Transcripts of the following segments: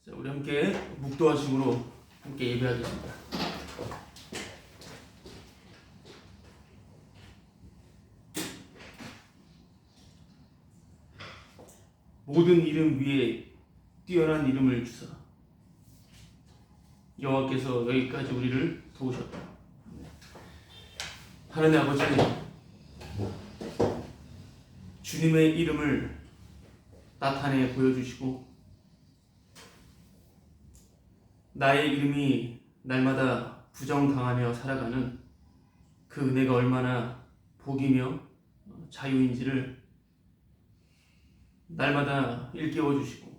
자, 우리 함께 묵도하심으로 함께 예배하겠습니다. 모든 이름 위에 뛰어난 이름을 주사 여호와께서 여기까지 우리를 도우셨다. 하나님 아버지, 주님의 이름을 나타내 보여주시고 나의 이름이 날마다 부정당하며 살아가는 그 은혜가 얼마나 복이며 자유인지를 날마다 일깨워 주시고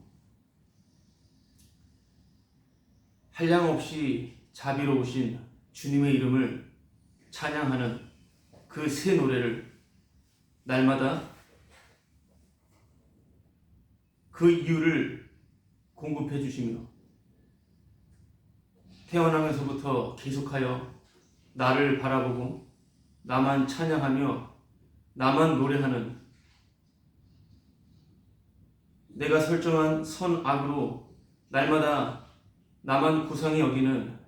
한량없이 자비로우신 주님의 이름을 찬양하는 그 새 노래를 날마다 그 이유를 공급해 주시며 태어나면서부터 계속하여 나를 바라보고 나만 찬양하며 나만 노래하는 내가 설정한 선악으로 날마다 나만 고상히 여기는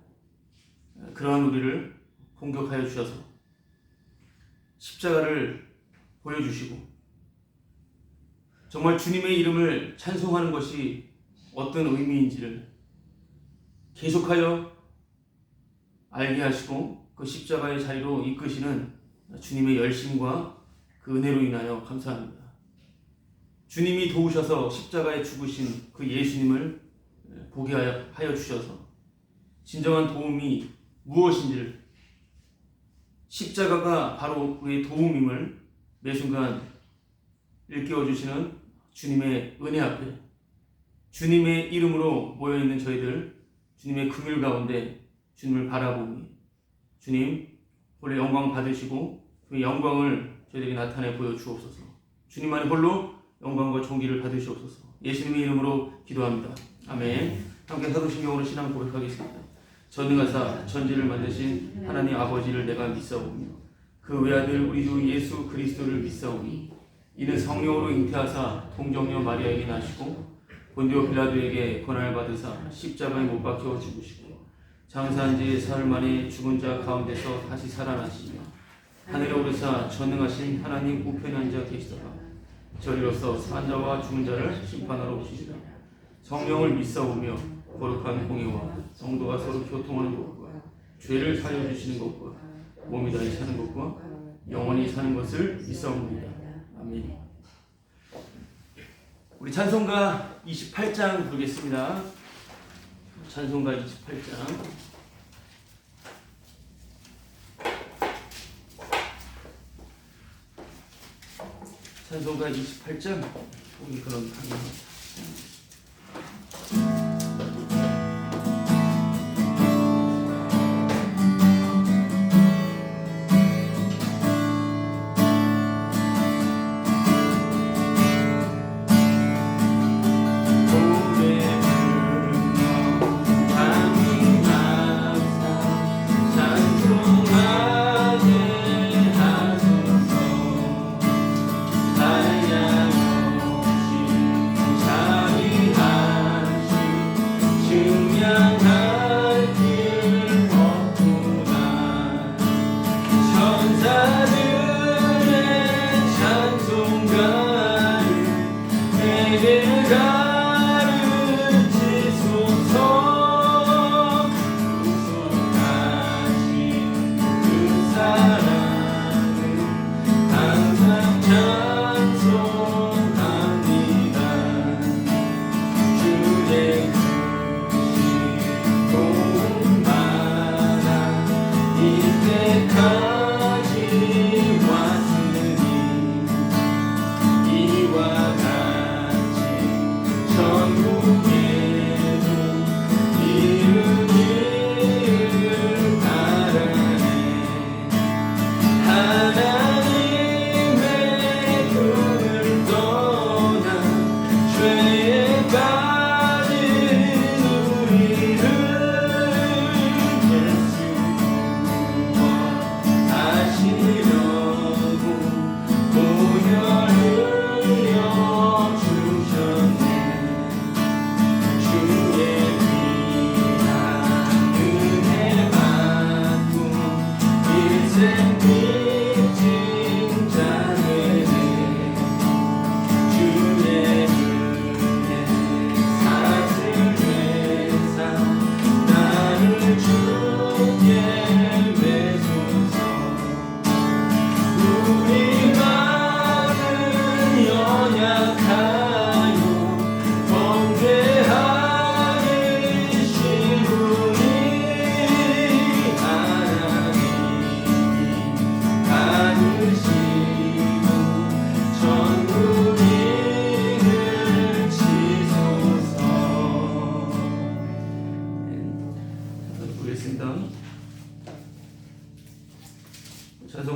그러한 우리를 공격하여 주셔서 십자가를 보여주시고 정말 주님의 이름을 찬송하는 것이 어떤 의미인지를 계속하여 알게 하시고 그 십자가의 자리로 이끄시는 주님의 열심과 그 은혜로 인하여 감사합니다. 주님이 도우셔서 십자가에 죽으신 그 예수님을 보게 하여 주셔서 진정한 도움이 무엇인지를, 십자가가 바로 우리의 도움임을 매순간 일깨워 주시는 주님의 은혜 앞에 주님의 이름으로 모여있는 저희들 주님의 긍휼 가운데 주님을 바라보니 주님 홀로 영광 받으시고 그 영광을 저희들에게 나타내 보여주옵소서. 주님만이 홀로 영광과 존귀를 받으시옵소서. 예수님의 이름으로 기도합니다. 아멘. 함께 사도신경으로 신앙 고백하겠습니다. 전능하사 천지를 만드신 하나님 아버지를 내가 믿사오며 그 외아들 우리 주 예수 그리스도를 믿사오니 이는 성령으로 잉태하사 동정녀 마리아에게 나시고 본디오 빌라도에게 고난을 받으사 십자가에 못 박혀 죽으시고 장사한 지 사흘 만에 죽은 자 가운데서 다시 살아나시며 하늘에 오르사 전능하신 하나님 우편에 앉아 계시다가 저리로서 산 자와 죽은 자를 심판하러 오시리라. 성령을 믿사오며 거룩한 공의와 성도가 서로 교통하는 것과 죄를 사여 주시는 것과 몸이 다시 사는 것과 영원히 사는 것을 믿사옵니다. 아멘. 우리 찬송가 28장 부르겠습니다. 찬송가 28장. 찬송가 28장. 우리 그런 강의입니다.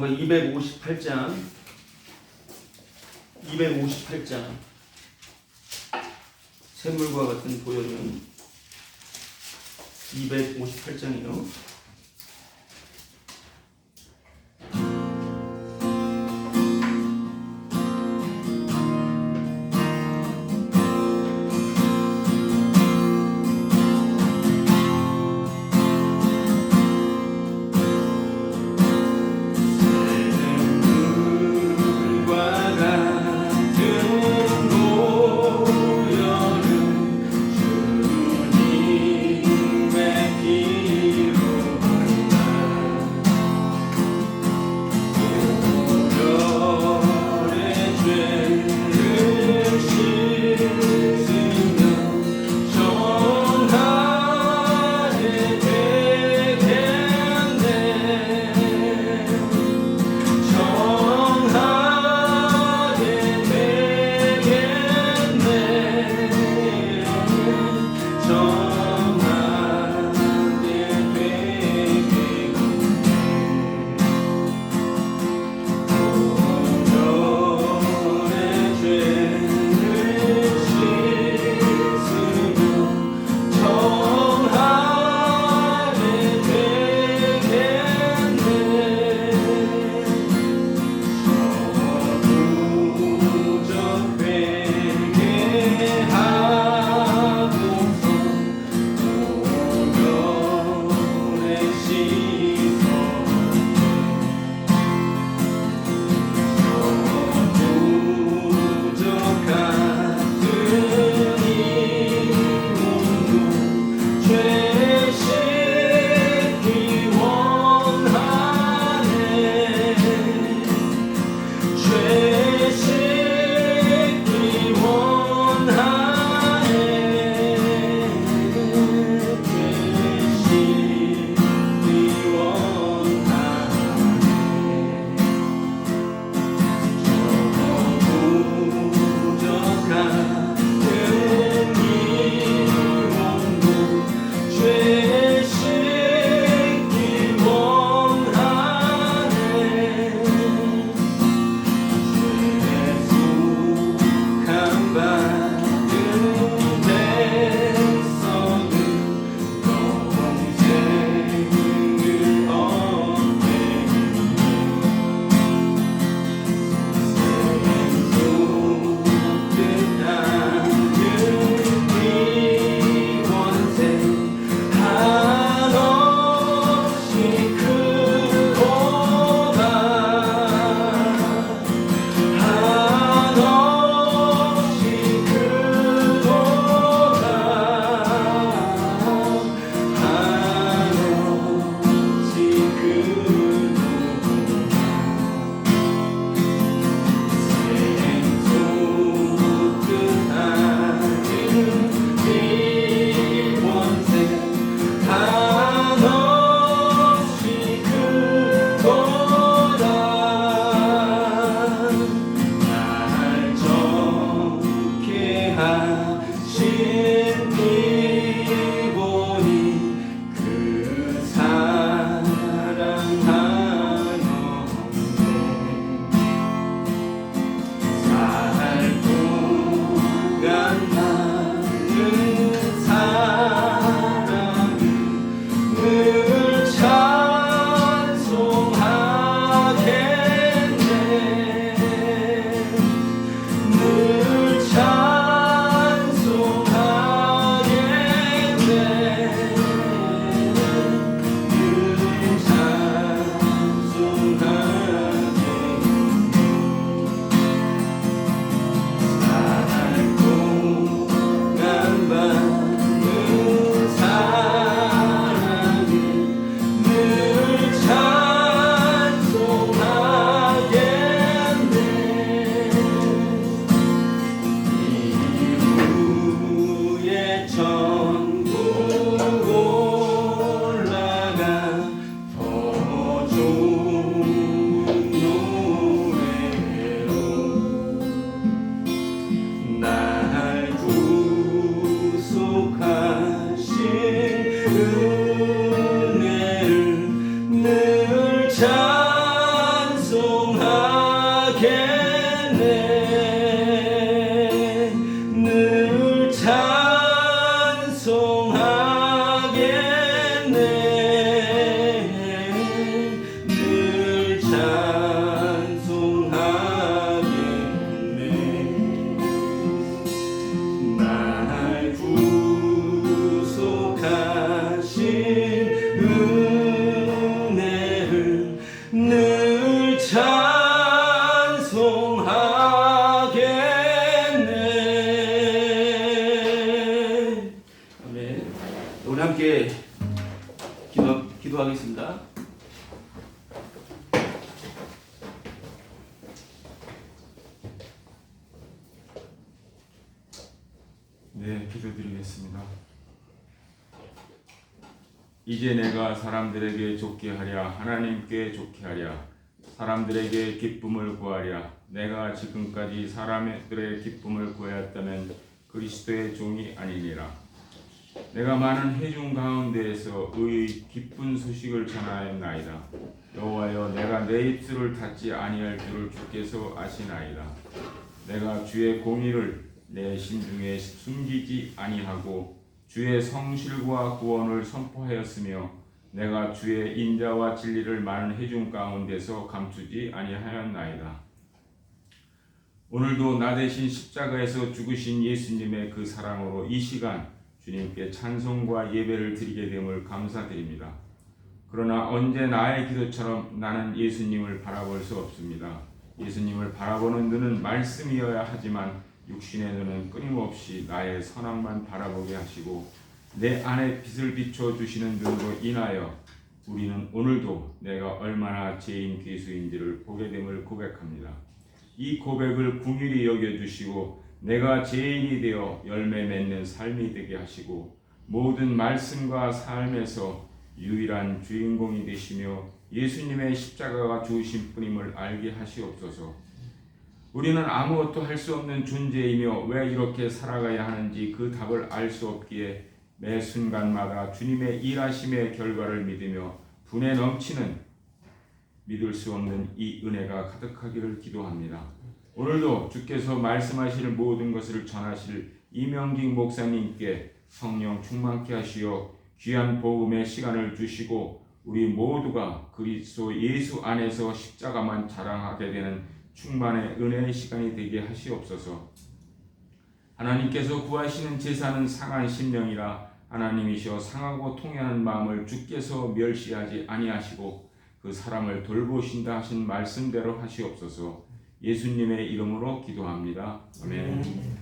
사도행전과 258장 샘물과 같은 보혈은 258장이요. 함께 기도하겠습니다. 네, 기도드리겠습니다. 이제 내가 사람들에게 좋게 하랴, 하나님께 좋게 하랴, 사람들에게 기쁨을 구하랴. 내가 지금까지 사람들의 기쁨을 구하였다면 그리스도의 종이 아니니라. 내가 많은 회중 가운데에서 의의 기쁜 소식을 전하였나이다. 여호와여, 내가 내 입술을 닫지 아니할 줄을 주께서 아시나이다. 내가 주의 공의를 내 심중에 숨기지 아니하고 주의 성실과 구원을 선포하였으며 내가 주의 인자와 진리를 많은 회중 가운데서 감추지 아니하였나이다. 오늘도 나 대신 십자가에서 죽으신 예수님의 그 사랑으로 이 시간 주님께 찬송과 예배를 드리게 됨을 감사드립니다. 그러나 언제 나의 기도처럼 나는 예수님을 바라볼 수 없습니다. 예수님을 바라보는 눈은 말씀이어야 하지만 육신의 눈은 끊임없이 나의 선함만 바라보게 하시고 내 안에 빛을 비춰주시는 눈으로 인하여 우리는 오늘도 내가 얼마나 죄인 괴수인지를 보게 됨을 고백합니다. 이 고백을 긍휼히 여겨주시고 내가 죄인이 되어 열매 맺는 삶이 되게 하시고 모든 말씀과 삶에서 유일한 주인공이 되시며 예수님의 십자가가 주으신 뿐임을 알게 하시옵소서. 우리는 아무것도 할 수 없는 존재이며 왜 이렇게 살아가야 하는지 그 답을 알 수 없기에 매 순간마다 주님의 일하심의 결과를 믿으며 분에 넘치는 믿을 수 없는 이 은혜가 가득하기를 기도합니다. 오늘도 주께서 말씀하실 모든 것을 전하실 이명직 목사님께 성령 충만케 하시어 귀한 복음의 시간을 주시고 우리 모두가 그리스도 예수 안에서 십자가만 자랑하게 되는 충만의 은혜의 시간이 되게 하시옵소서. 하나님께서 구하시는 제사는 상한 심령이라 하나님이시여 상하고 통해하는 마음을 주께서 멸시하지 아니하시고 그 사람을 돌보신다 하신 말씀대로 하시옵소서. 예수님의 이름으로 기도합니다. 아멘.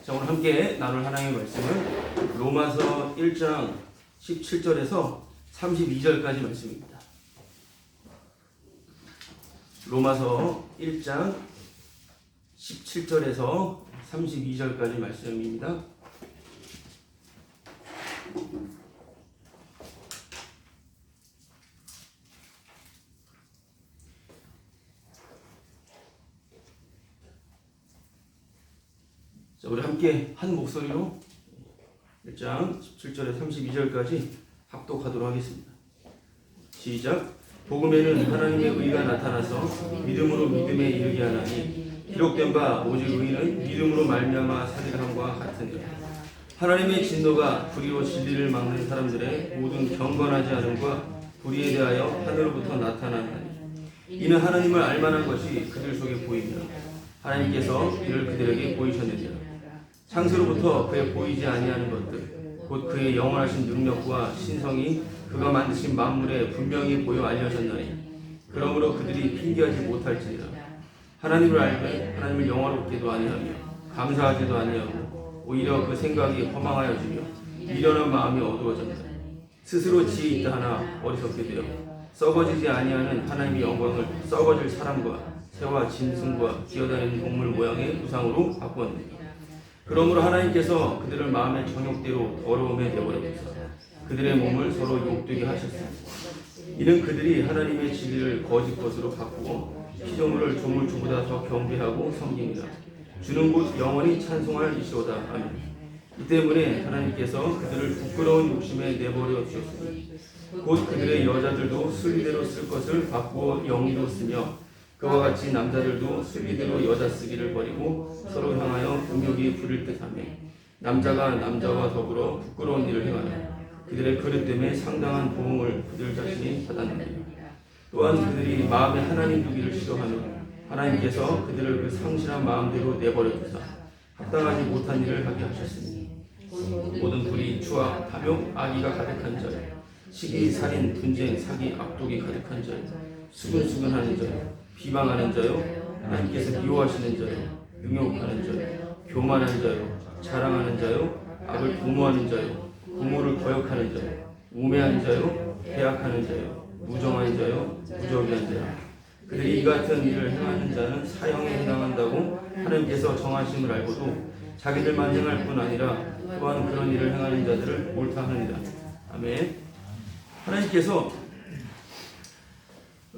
자, 오늘 함께 나눌 하나님의 말씀은 로마서 1장 17절에서 32절까지 말씀입니다. 로마서 1장 17절에서 32절까지 말씀입니다. 자, 우리 함께 한 목소리로 1장 17절에 32절까지 합독하도록 하겠습니다. 시작. 복음에는 하나님의 의가 나타나서 믿음으로 믿음에 이르게 하나니 기록된 바 오직 의는 믿음으로 말미암아 살리라 함과 같으니라. 하나님의 진노가 불의로 진리를 막는 사람들의 모든 경건하지 않음과 불의에 대하여 하늘로부터 나타나나니 이는 하나님을 알만한 것이 그들 속에 보이며 하나님께서 이를 그들에게 보이셨느니라. 창세로부터 그의 보이지 아니하는 것들 곧 그의 영원하신 능력과 신성이 그가 만드신 만물에 분명히 보여 알려졌나니 그러므로 그들이 핑계하지 못할지니라. 하나님을 알되 하나님을 영화롭게도 아니하며 감사하지도 아니하고 오히려 그 생각이 허망하여지며 미련한 마음이 어두워졌다. 스스로 지혜 있다 하나 어리석게 되어 썩어지지 아니하는 하나님의 영광을 썩어질 사람과 새와 짐승과 기어다니는 동물 모양의 우상으로 바꾸었느니라. 그러므로 하나님께서 그들을 마음의 정욕대로 더러움에 내버려두사 그들의 몸을 서로 욕되게 하셨습니다. 이는 그들이 하나님의 진리를 거짓 것으로 바꾸고 피조물을 조물주보다 더 경배하고 섬깁니다. 주는 곧 영원히 찬송할 이시로다. 아멘. 이 때문에 하나님께서 그들을 부끄러운 욕심에 내버려 주셨으니 곧 그들의 여자들도 순리대로 쓸 것을 바꾸어 영리로 쓰며 그와 같이 남자들도 순리대로 여자 쓰기를 버리고 서로 향하여 음욕이 부릴 듯하며 남자가 남자와 더불어 부끄러운 일을 행하며 그들의 그릇 때문에 상당한 보응을 그들 자신이 받았느니라. 또한 그들이 마음에 하나님 두기를 싫어하며 하나님께서 그들을 그 상실한 마음대로 내버려 두사 합당하지 못한 일을 하게 하셨으니 모든 불의, 추악, 탐욕, 악의가 가득한 자여 시기, 살인, 분쟁, 사기, 악독이 가득한 자여 수근수근하는 자여 비방하는 자요, 하나님께서 미워하시는 자요, 능욕하는 자요, 교만한 자요, 자랑하는 자요, 악을 도모하는 자요, 부모를 거역하는 자요, 우매한 자요, 배약하는 자요, 무정한 자요, 무적이한 자요. 그들이 이 같은 일을 행하는 자는 사형에 해당한다고 하나님께서 정하심을 알고도 자기들만 행할 뿐 아니라 또한 그런 일을 행하는 자들을 옳다 하느니라. 아멘. 하나님께서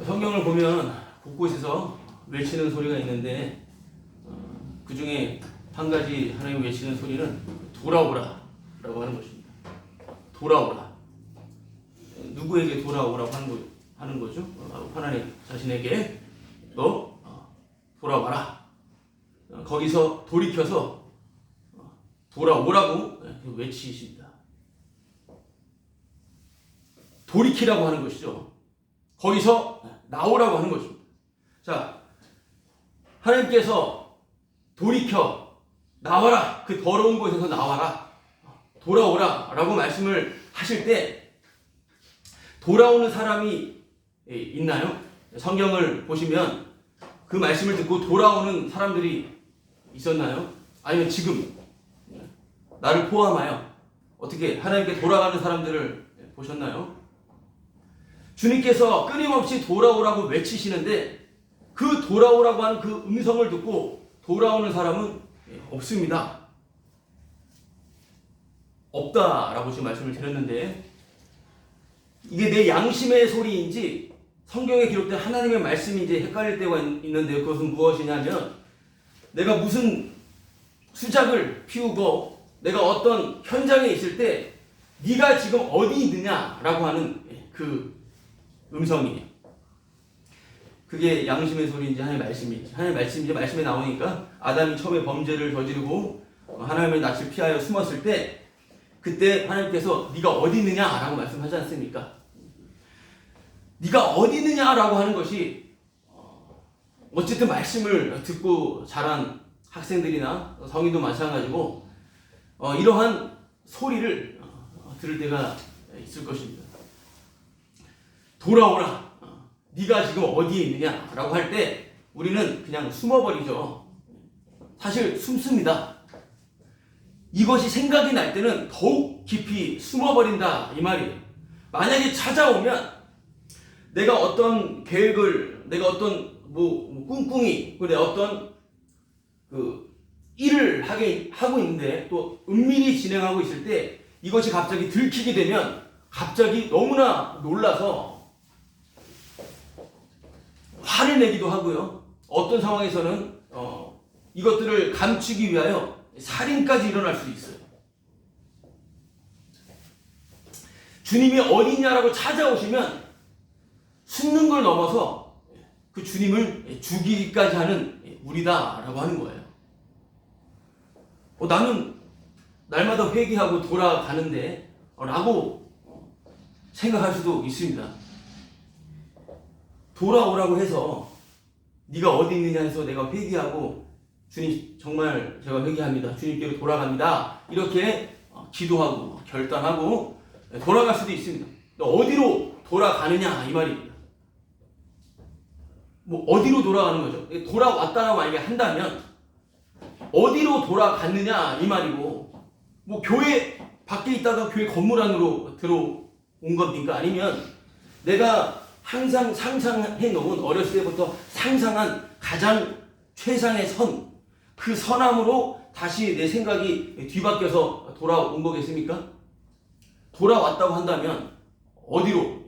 성경을 보면 곳곳에서 외치는 소리가 있는데 그 중에 한 가지 하나님 외치는 소리는 돌아오라 라고 하는 것입니다. 돌아오라. 누구에게 돌아오라고 하는 거죠? 하나님 자신에게 너 돌아와라. 거기서 돌이켜서 돌아오라고 외치십니다. 돌이키라고 하는 것이죠. 거기서 나오라고 하는 것입니다. 자, 하나님께서 돌이켜 나와라. 그 더러운 곳에서 나와라. 돌아오라 라고 말씀을 하실 때 돌아오는 사람이 있나요? 성경을 보시면 그 말씀을 듣고 돌아오는 사람들이 있었나요? 아니면 지금 나를 포함하여 어떻게 하나님께 돌아가는 사람들을 보셨나요? 주님께서 끊임없이 돌아오라고 외치시는데 그 돌아오라고 하는 그 음성을 듣고 돌아오는 사람은 없습니다. 없다라고 지금 말씀을 드렸는데 이게 내 양심의 소리인지 성경에 기록된 하나님의 말씀인지 헷갈릴 때가 있는데 그것은 무엇이냐면 내가 무슨 수작을 피우고 내가 어떤 현장에 있을 때 네가 지금 어디 있느냐라고 하는 그 음성이에요. 그게 양심의 소리인지 하나님의 말씀인지 하나님의 말씀인지 말씀에 나오니까 아담이 처음에 범죄를 저지르고 하나님의 낯을 피하여 숨었을 때 그때 하나님께서 네가 어디 있느냐라고 말씀하지 않습니까? 네가 어디 있느냐라고 하는 것이 어쨌든 말씀을 듣고 자란 학생들이나 성인도 마찬가지고 이러한 소리를 들을 때가 있을 것입니다. 돌아오라. 네가 지금 어디에 있느냐라고 할 때 우리는 그냥 숨어버리죠. 사실 숨습니다. 이것이 생각이 날 때는 더욱 깊이 숨어버린다 이 말이에요. 만약에 찾아오면 내가 어떤 계획을 내가 어떤 꿍꿍이 내가 어떤 그 일을 하고 있는데 또 은밀히 진행하고 있을 때 이것이 갑자기 들키게 되면 갑자기 너무나 놀라서 화를 내기도 하고요. 어떤 상황에서는 이것들을 감추기 위하여 살인까지 일어날 수 있어요. 주님이 어디냐라고 찾아오시면 숨는 걸 넘어서 그 주님을 죽이기까지 하는 우리다라고 하는 거예요. 나는 날마다 회개하고 돌아가는데 라고 생각할 수도 있습니다. 돌아오라고 해서 네가 어디 있느냐 해서 내가 회개하고 주님 정말 제가 회개합니다. 주님께로 돌아갑니다. 이렇게 기도하고 결단하고 돌아갈 수도 있습니다. 어디로 돌아가느냐 이 말입니다. 어디로 돌아가는 거죠? 돌아왔다라고 만약에 한다면 어디로 돌아갔느냐 이 말이고 교회 밖에 있다가 교회 건물 안으로 들어온 겁니까? 아니면 내가 항상 상상해 놓은 어렸을 때부터 상상한 가장 최상의 선 그 선함으로 다시 내 생각이 뒤바뀌어서 돌아온 거겠습니까? 돌아왔다고 한다면 어디로?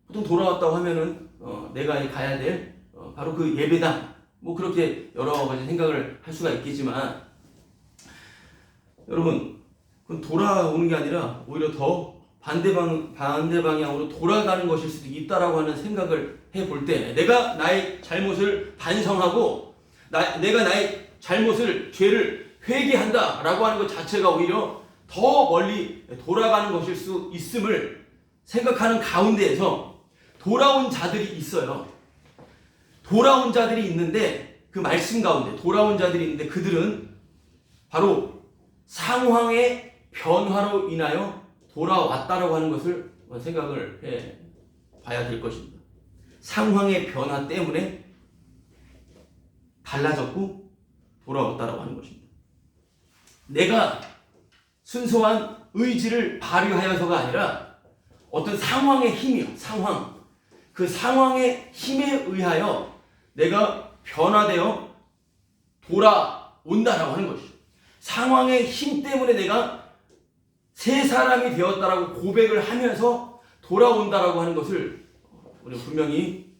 보통 돌아왔다고 하면은 내가 가야 될 바로 그 예배당 그렇게 여러 가지 생각을 할 수가 있겠지만 여러분 그건 돌아오는 게 아니라 오히려 더 반대 방향으로 돌아가는 것일 수도 있다라고 하는 생각을 해볼 때 내가 나의 잘못을 반성하고 내가 나의 잘못을 죄를 회개한다라고 하는 것 자체가 오히려 더 멀리 돌아가는 것일 수 있음을 생각하는 가운데에서 돌아온 자들이 있어요. 돌아온 자들이 있는데 그 말씀 가운데 돌아온 자들이 있는데 그들은 바로 상황의 변화로 인하여 돌아왔다라고 하는 것을 생각을 해 봐야 될 것입니다. 상황의 변화 때문에 달라졌고 돌아왔다라고 하는 것입니다. 내가 순수한 의지를 발휘하여서가 아니라 어떤 상황의 힘이요. 그 상황의 힘에 의하여 내가 변화되어 돌아온다라고 하는 것이죠. 상황의 힘 때문에 내가 새 사람이 되었다라고 고백을 하면서 돌아온다라고 하는 것을 우리 분명히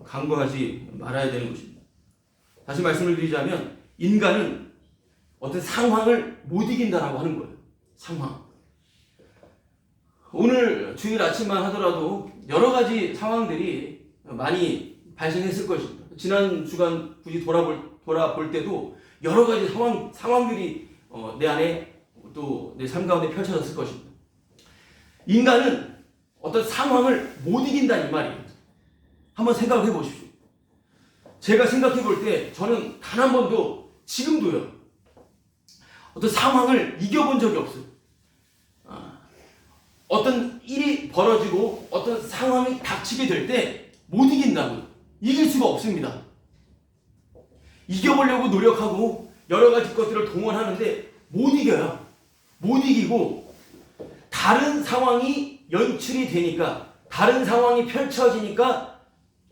간과하지 말아야 되는 것입니다. 다시 말씀을 드리자면 인간은 어떤 상황을 못 이긴다라고 하는 거예요. 상황. 오늘 주일 아침만 하더라도 여러 가지 상황들이 많이 발생했을 것입니다. 지난 주간 굳이 돌아볼 때도 여러 가지 상황들이 내 안에 또 내 삶 가운데 펼쳐졌을 것입니다. 인간은 어떤 상황을 못 이긴다 이 말이에요. 한번 생각을 해보십시오. 제가 생각해 볼 때 저는 단 한 번도 지금도요. 어떤 상황을 이겨본 적이 없어요. 어떤 일이 벌어지고 어떤 상황이 닥치게 될 때 못 이긴다고요. 이길 수가 없습니다. 이겨보려고 노력하고 여러 가지 것들을 동원하는데 못 이겨요. 못 이기고 다른 상황이 연출이 되니까 다른 상황이 펼쳐지니까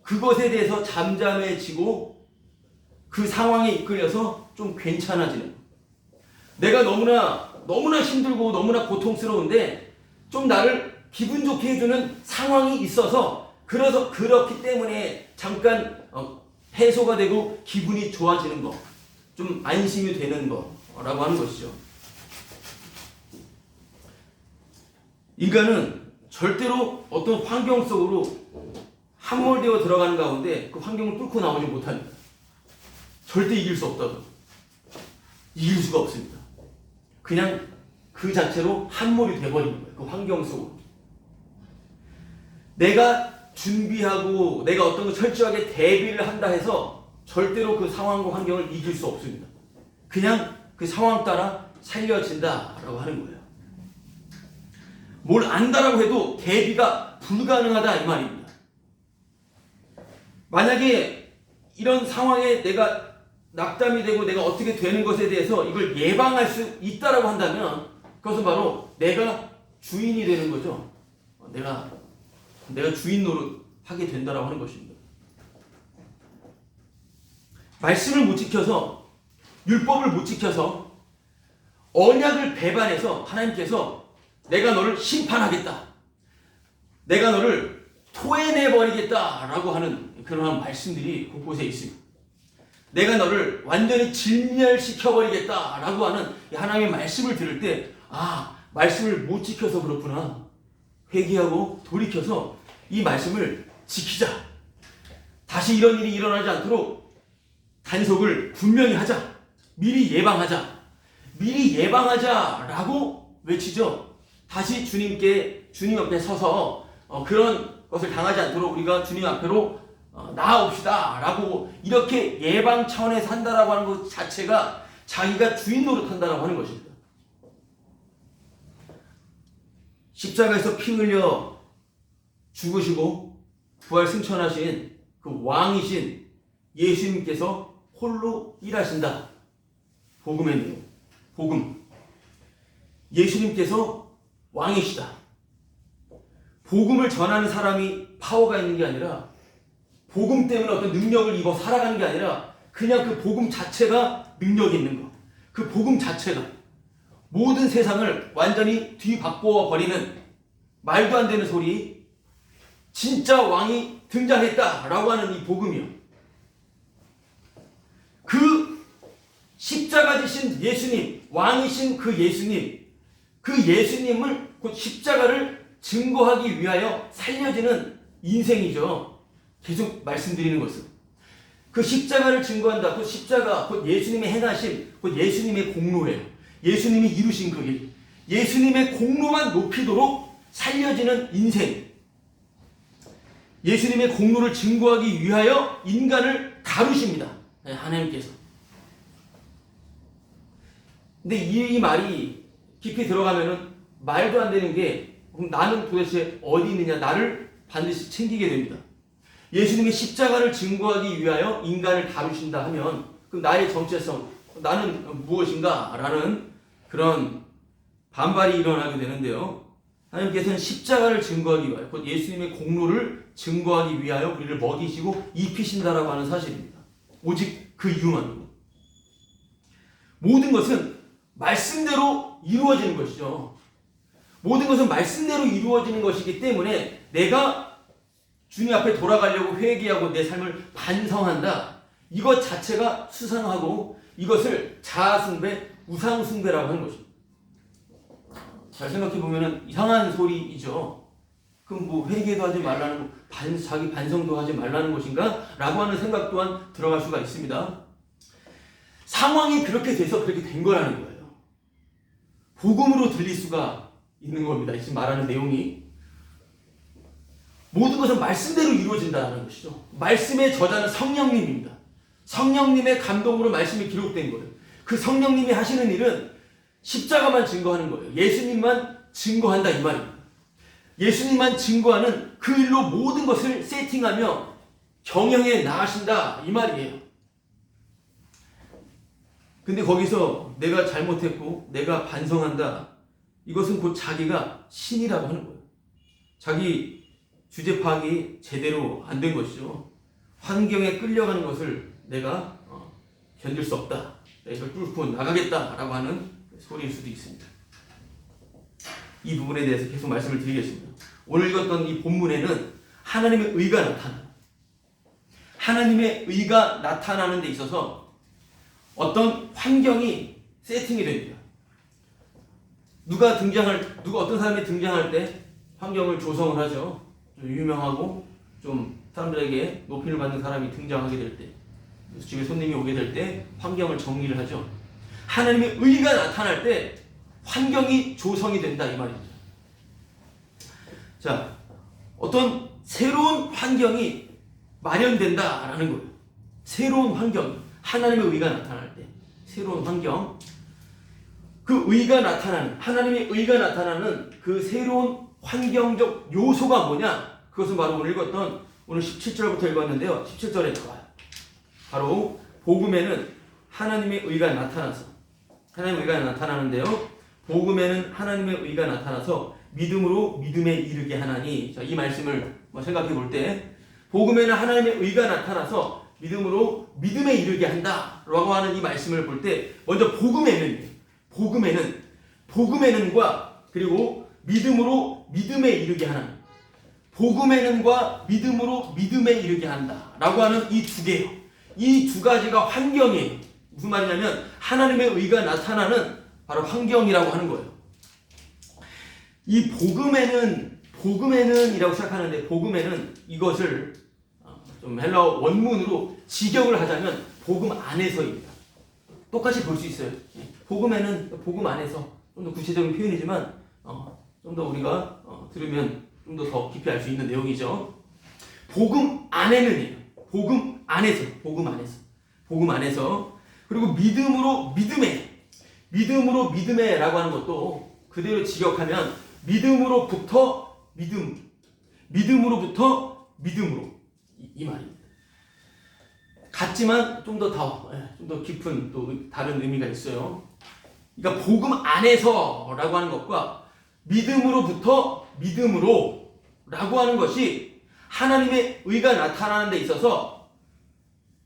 그것에 대해서 잠잠해지고 그 상황에 이끌려서 좀 괜찮아지는 내가 너무나 힘들고 너무나 고통스러운데 좀 나를 기분 좋게 해주는 상황이 있어서 그래서 그렇기 때문에 잠깐 해소가 되고 기분이 좋아지는 거, 좀 안심이 되는 거라고 하는 것이죠. 인간은 절대로 어떤 환경 속으로 함몰되어 들어가는 가운데 그 환경을 뚫고 나오지 못합니다. 절대 이길 수 없다고. 이길 수가 없습니다. 그냥 그 자체로 함몰이 돼버리는 거예요. 그 환경 속으로. 내가 준비하고 내가 어떤 걸 철저하게 대비를 한다 해서 절대로 그 상황과 환경을 이길 수 없습니다. 그냥 그 상황 따라 살려진다라고 하는 거예요. 뭘 안다라고 해도 대비가 불가능하다 이 말입니다. 만약에 이런 상황에 내가 낙담이 되고 내가 어떻게 되는 것에 대해서 이걸 예방할 수 있다라고 한다면 그것은 바로 내가 주인이 되는 거죠. 내가 주인 노릇 하게 된다라고 하는 것입니다. 말씀을 못 지켜서 율법을 못 지켜서 언약을 배반해서 하나님께서 내가 너를 심판하겠다. 내가 너를 토해내버리겠다라고 하는 그러한 말씀들이 곳곳에 있습니다. 내가 너를 완전히 진멸시켜버리겠다라고 하는 하나님의 말씀을 들을 때 말씀을 못 지켜서 그렇구나. 회개하고 돌이켜서 이 말씀을 지키자. 다시 이런 일이 일어나지 않도록 단속을 분명히 하자. 미리 예방하자라고 외치죠. 다시 주님 앞에 서서 그런 것을 당하지 않도록 우리가 주님 앞으로 나아옵시다 라고 이렇게 예방 차원에서 한다라고 하는 것 자체가 자기가 주인 노릇한다라고 하는 것입니다. 십자가에서 피 흘려 죽으시고 부활 승천하신 그 왕이신 예수님께서 홀로 일하신다. 복음의 내용. 복음. 예수님께서 왕이시다. 복음을 전하는 사람이 파워가 있는 게 아니라 복음 때문에 어떤 능력을 입어 살아가는 게 아니라 그냥 그 복음 자체가 능력이 있는 거. 그 복음 자체가 모든 세상을 완전히 뒤바꿔 버리는 말도 안 되는 소리, 진짜 왕이 등장했다라고 하는 이 복음이요. 그 십자가 지신 예수님, 왕이신 그 예수님을 곧 십자가를 증거하기 위하여 살려지는 인생이죠. 계속 말씀드리는 것은 그 십자가를 증거한다. 그 십자가 곧 예수님의 행하심, 곧 예수님의 공로예요. 예수님이 이루신 그 일, 예수님의 공로만 높이도록 살려지는 인생. 예수님의 공로를 증거하기 위하여 인간을 다루십니다. 하나님께서. 근데 이 말이 깊이 들어가면은 말도 안 되는 게 그럼 나는 도대체 어디 있느냐, 나를 반드시 챙기게 됩니다. 예수님의 십자가를 증거하기 위하여 인간을 다루신다 하면 그럼 나의 정체성, 나는 무엇인가? 라는 그런 반발이 일어나게 되는데요. 하나님께서는 십자가를 증거하기 위하여, 곧 예수님의 공로를 증거하기 위하여 우리를 먹이시고 입히신다라고 하는 사실입니다. 오직 그 이유만으로. 모든 것은 말씀대로 이루어지는 것이죠. 모든 것은 말씀대로 이루어지는 것이기 때문에 내가 주님 앞에 돌아가려고 회개하고 내 삶을 반성한다. 이것 자체가 수상하고 이것을 자아숭배, 우상숭배라고 하는 것입니다. 잘 생각해보면 이상한 소리이죠. 그럼 뭐 회개도 하지 말라는, 자기 반성도 하지 말라는 것인가? 라고 하는 생각 또한 들어갈 수가 있습니다. 상황이 그렇게 돼서 그렇게 된 거라는 거예요. 복음으로 들릴 수가 있는 겁니다. 지금 말하는 내용이. 모든 것은 말씀대로 이루어진다는 것이죠. 말씀의 저자는 성령님입니다. 성령님의 감동으로 말씀이 기록된 거예요. 그 성령님이 하시는 일은 십자가만 증거하는 거예요. 예수님만 증거한다 이 말입니다. 예수님만 증거하는 그 일로 모든 것을 세팅하며 경영해 나가신다 이 말이에요. 근데 거기서 내가 잘못했고 내가 반성한다. 이것은 곧 자기가 신이라고 하는 거예요. 자기 주제 파악이 제대로 안 된 것이죠. 환경에 끌려가는 것을 내가 견딜 수 없다. 이걸 뚫고 나가겠다라고 하는 소리일 수도 있습니다. 이 부분에 대해서 계속 말씀을 드리겠습니다. 오늘 읽었던 이 본문에는 하나님의 의가 나타나요. 하나님의 의가 나타나는 데 있어서 어떤 환경이 세팅이 됩니다. 어떤 사람이 등장할 때 환경을 조성을 하죠. 좀 유명하고 좀 사람들에게 높임을 받는 사람이 등장하게 될 때, 집에 손님이 오게 될 때 환경을 정리를 하죠. 하나님의 의가 나타날 때 환경이 조성이 된다 이 말입니다. 자, 어떤 새로운 환경이 마련된다라는 거예요. 새로운 환경, 하나님의 의가 나타날 때 새로운 환경, 그 의가 나타나는, 하나님의 의가 나타나는 그 새로운 환경적 요소가 뭐냐? 그것은 바로 오늘 읽었던, 오늘 17절부터 읽었는데요. 17절에 나와요. 바로 복음에는 하나님의 의가 나타나서, 하나님의 의가 나타나는데요. 복음에는 하나님의 의가 나타나서 믿음으로 믿음에 이르게 하나니. 자, 이 말씀을 생각해 볼 때, 복음에는 하나님의 의가 나타나서 믿음으로 믿음에 이르게 한다라고 하는 이 말씀을 볼 때, 먼저 복음에는과 그리고 믿음으로 믿음에 이르게 하는, 복음에는과 믿음으로 믿음에 이르게 한다라고 하는 이 두 개요. 이 두 가지가 환경이에요. 무슨 말이냐면 하나님의 의가 나타나는 바로 환경이라고 하는 거예요. 이 복음에는이라고 시작하는데, 복음에는 이것을 좀 헬라어 원문으로 직역을 하자면 복음 안에서입니다. 똑같이 볼 수 있어요. 복음에는 복음 안에서, 좀 더 구체적인 표현이지만 좀 더 우리가 들으면 좀 더 깊이 알 수 있는 내용이죠. 복음 안에는이에요. 복음 안에서. 그리고 믿음으로 믿음에라고 하는 것도 그대로 직역하면 믿음으로부터 믿음으로부터 믿음으로 이 말입니다. 같지만 좀 더 깊은 또 다른 의미가 있어요. 그러니까 복음 안에서라고 하는 것과 믿음으로부터 믿음으로라고 하는 것이 하나님의 의가 나타나는 데 있어서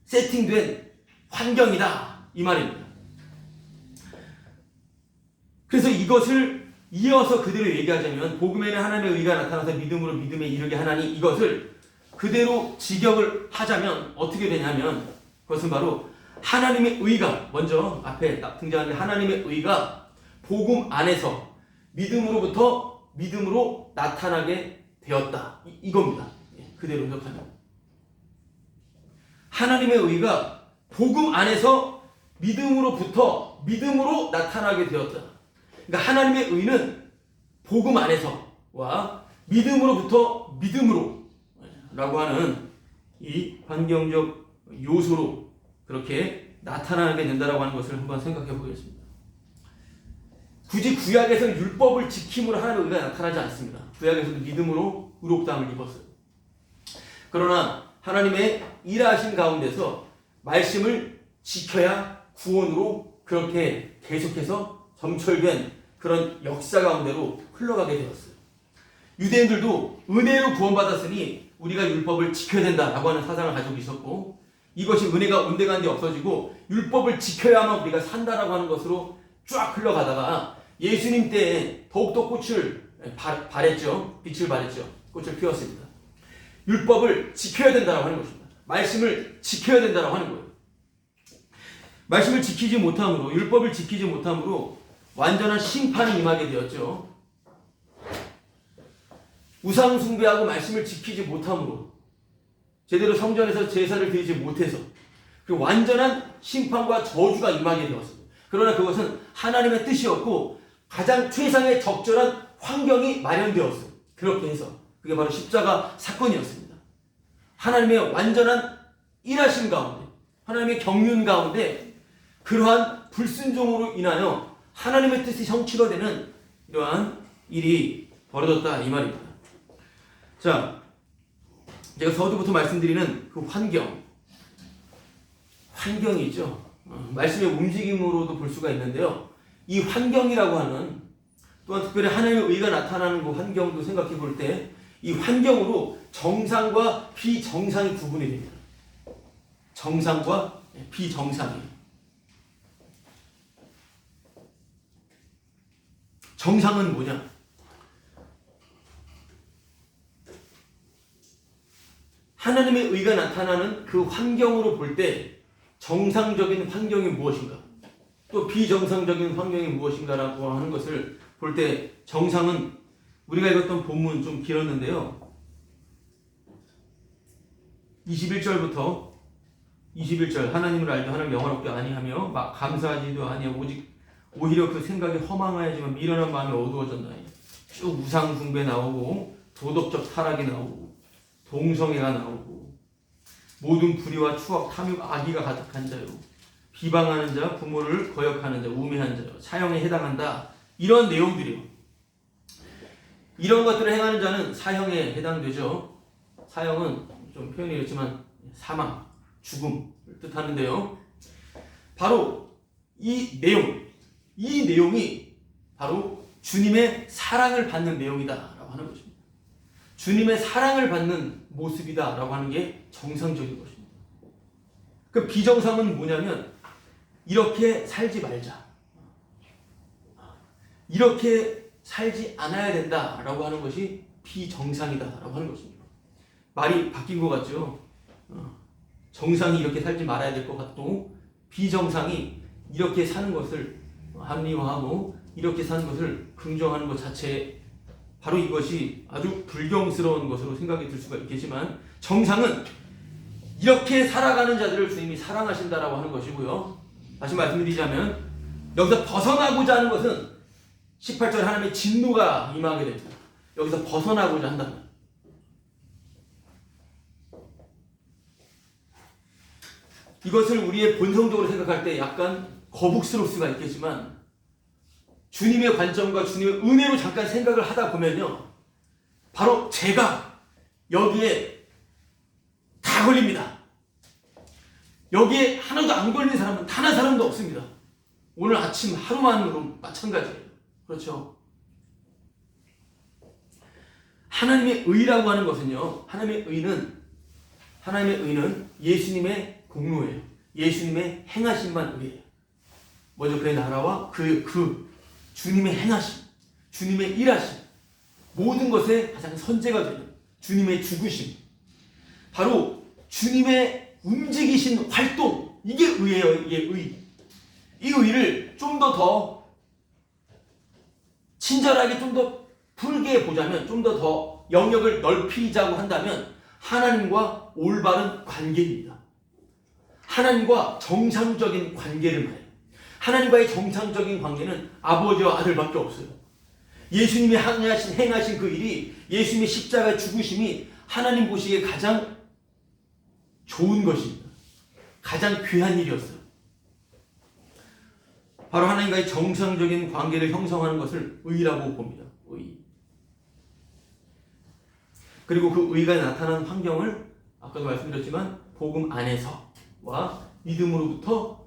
세팅된 환경이다 이 말입니다. 그래서 이것을 이어서 그대로 얘기하자면, 복음에는 하나님의 의가 나타나서 믿음으로 믿음에 이르게 하나니, 이것을 그대로 직역을 하자면 어떻게 되냐면, 그것은 바로 하나님의 의가, 먼저 앞에 등장하는 하나님의 의가 복음 안에서 믿음으로부터 믿음으로 나타나게 되었다 이겁니다. 그대로 해석하면 하나님의 의가 복음 안에서 믿음으로부터 믿음으로 나타나게 되었다. 그러니까 하나님의 의는 복음 안에서와 믿음으로부터 믿음으로 라고 하는 이 환경적 요소로 그렇게 나타나게 된다라고 하는 것을 한번 생각해 보겠습니다. 굳이 구약에서는 율법을 지킴으로 하나님의 의가 나타나지 않습니다. 구약에서도 믿음으로 의롭다함을 입었어요. 그러나 하나님의 일하신 가운데서 말씀을 지켜야 구원으로 그렇게 계속해서 점철된 그런 역사 가운데로 흘러가게 되었어요. 유대인들도 은혜로 구원받았으니 우리가 율법을 지켜야 된다라고 하는 사상을 가지고 있었고, 이것이 은혜가 온데간데 없어지고 율법을 지켜야만 우리가 산다라고 하는 것으로 쫙 흘러가다가 예수님 때에 더욱더 꽃을 발했죠. 빛을 발했죠. 꽃을 피웠습니다. 율법을 지켜야 된다라고 하는 것입니다. 말씀을 지켜야 된다라고 하는 거예요. 말씀을 지키지 못함으로, 율법을 지키지 못함으로 완전한 심판이 임하게 되었죠. 우상 숭배하고 말씀을 지키지 못함으로, 제대로 성전에서 제사를 드리지 못해서 그 완전한 심판과 저주가 임하게 되었습니다. 그러나 그것은 하나님의 뜻이었고 가장 최상의 적절한 환경이 마련되었어요. 그렇게 해서 그게 바로 십자가 사건이었습니다. 하나님의 완전한 일하심 가운데, 하나님의 경륜 가운데 그러한 불순종으로 인하여 하나님의 뜻이 성취가 되는 이러한 일이 벌어졌다 이 말입니다. 자, 제가 서두부터 말씀드리는 그 환경이 있죠. 말씀의 움직임으로도 볼 수가 있는데요. 이 환경이라고 하는, 또한 특별히 하나님의 의가 나타나는 그 환경도 생각해 볼 때 이 환경으로 정상과 비정상이 구분이 됩니다. 정상과 비정상이. 정상은 뭐냐? 하나님의 의가 나타나는 그 환경으로 볼 때 정상적인 환경이 무엇인가, 또 비정상적인 환경이 무엇인가라고 하는 것을 볼 때 정상은 우리가 읽었던 본문 좀 길었는데요. 21절부터 21절, 하나님을 알며 하나님 영원롭게 아니하며 막 감사하지도 아니하고 오히려 그 생각이 허망하여지만 미련한 마음이 어두워졌나니. 쭉 우상 숭배 나오고 도덕적 타락이 나오고 동성애가 나오고 모든 불의와 추억, 탐욕, 악의가 가득한 자요, 비방하는 자, 부모를 거역하는 자, 우매한 자요, 사형에 해당한다. 이런 내용들이요. 이런 것들을 행하는 자는 사형에 해당되죠. 사형은 좀 표현이 그렇지만 사망, 죽음을 뜻하는데요. 바로 이 내용이 바로 주님의 사랑을 받는 내용이다라고 하는 것입니다. 주님의 사랑을 받는 모습이다라고 하는 게 정상적인 것입니다. 그 비정상은 뭐냐면 이렇게 살지 말자, 이렇게 살지 않아야 된다라고 하는 것이 비정상이다라고 하는 것입니다. 말이 바뀐 것 같죠? 정상이 이렇게 살지 말아야 될 것 같고, 비정상이 이렇게 사는 것을 합리화하고 이렇게 사는 것을 긍정하는 것 자체에 바로 이것이 아주 불경스러운 것으로 생각이 들 수가 있겠지만, 정상은 이렇게 살아가는 자들을 주님이 사랑하신다라고 하는 것이고요. 다시 말씀드리자면 여기서 벗어나고자 하는 것은 18절 하나님의 진노가 임하게 됩니다. 여기서 벗어나고자 한다면, 이것을 우리의 본성적으로 생각할 때 약간 거북스러울 수가 있겠지만, 주님의 관점과 주님의 은혜로 잠깐 생각을 하다 보면요, 바로 제가 여기에 다 걸립니다. 여기에 하나도 안 걸린 사람은 단 한 사람도 없습니다. 오늘 아침 하루만으로 마찬가지예요. 그렇죠? 하나님의 의라고 하는 것은요, 하나님의 의는 예수님의 공로예요. 예수님의 행하심만 의예요. 먼저 그의 나라와 그 주님의 행하심, 주님의 일하심, 모든 것에 가장 선제가 되는 주님의 죽으심, 바로 주님의 움직이신 활동, 이게 의예요. 이게 의. 이 의를 좀 더 친절하게, 좀 더 풀게 보자면, 좀 더 영역을 넓히자고 한다면 하나님과 올바른 관계입니다. 하나님과 정상적인 관계를 말해요. 하나님과의 정상적인 관계는 아버지와 아들밖에 없어요. 예수님이 행하신 그 일이, 예수님의 십자가의 죽으심이 하나님 보시기에 가장 좋은 것입니다. 가장 귀한 일이었어요. 바로 하나님과의 정상적인 관계를 형성하는 것을 의라고 봅니다. 의. 그리고 그 의가 나타나는 환경을 아까도 말씀드렸지만 복음 안에서와 믿음으로부터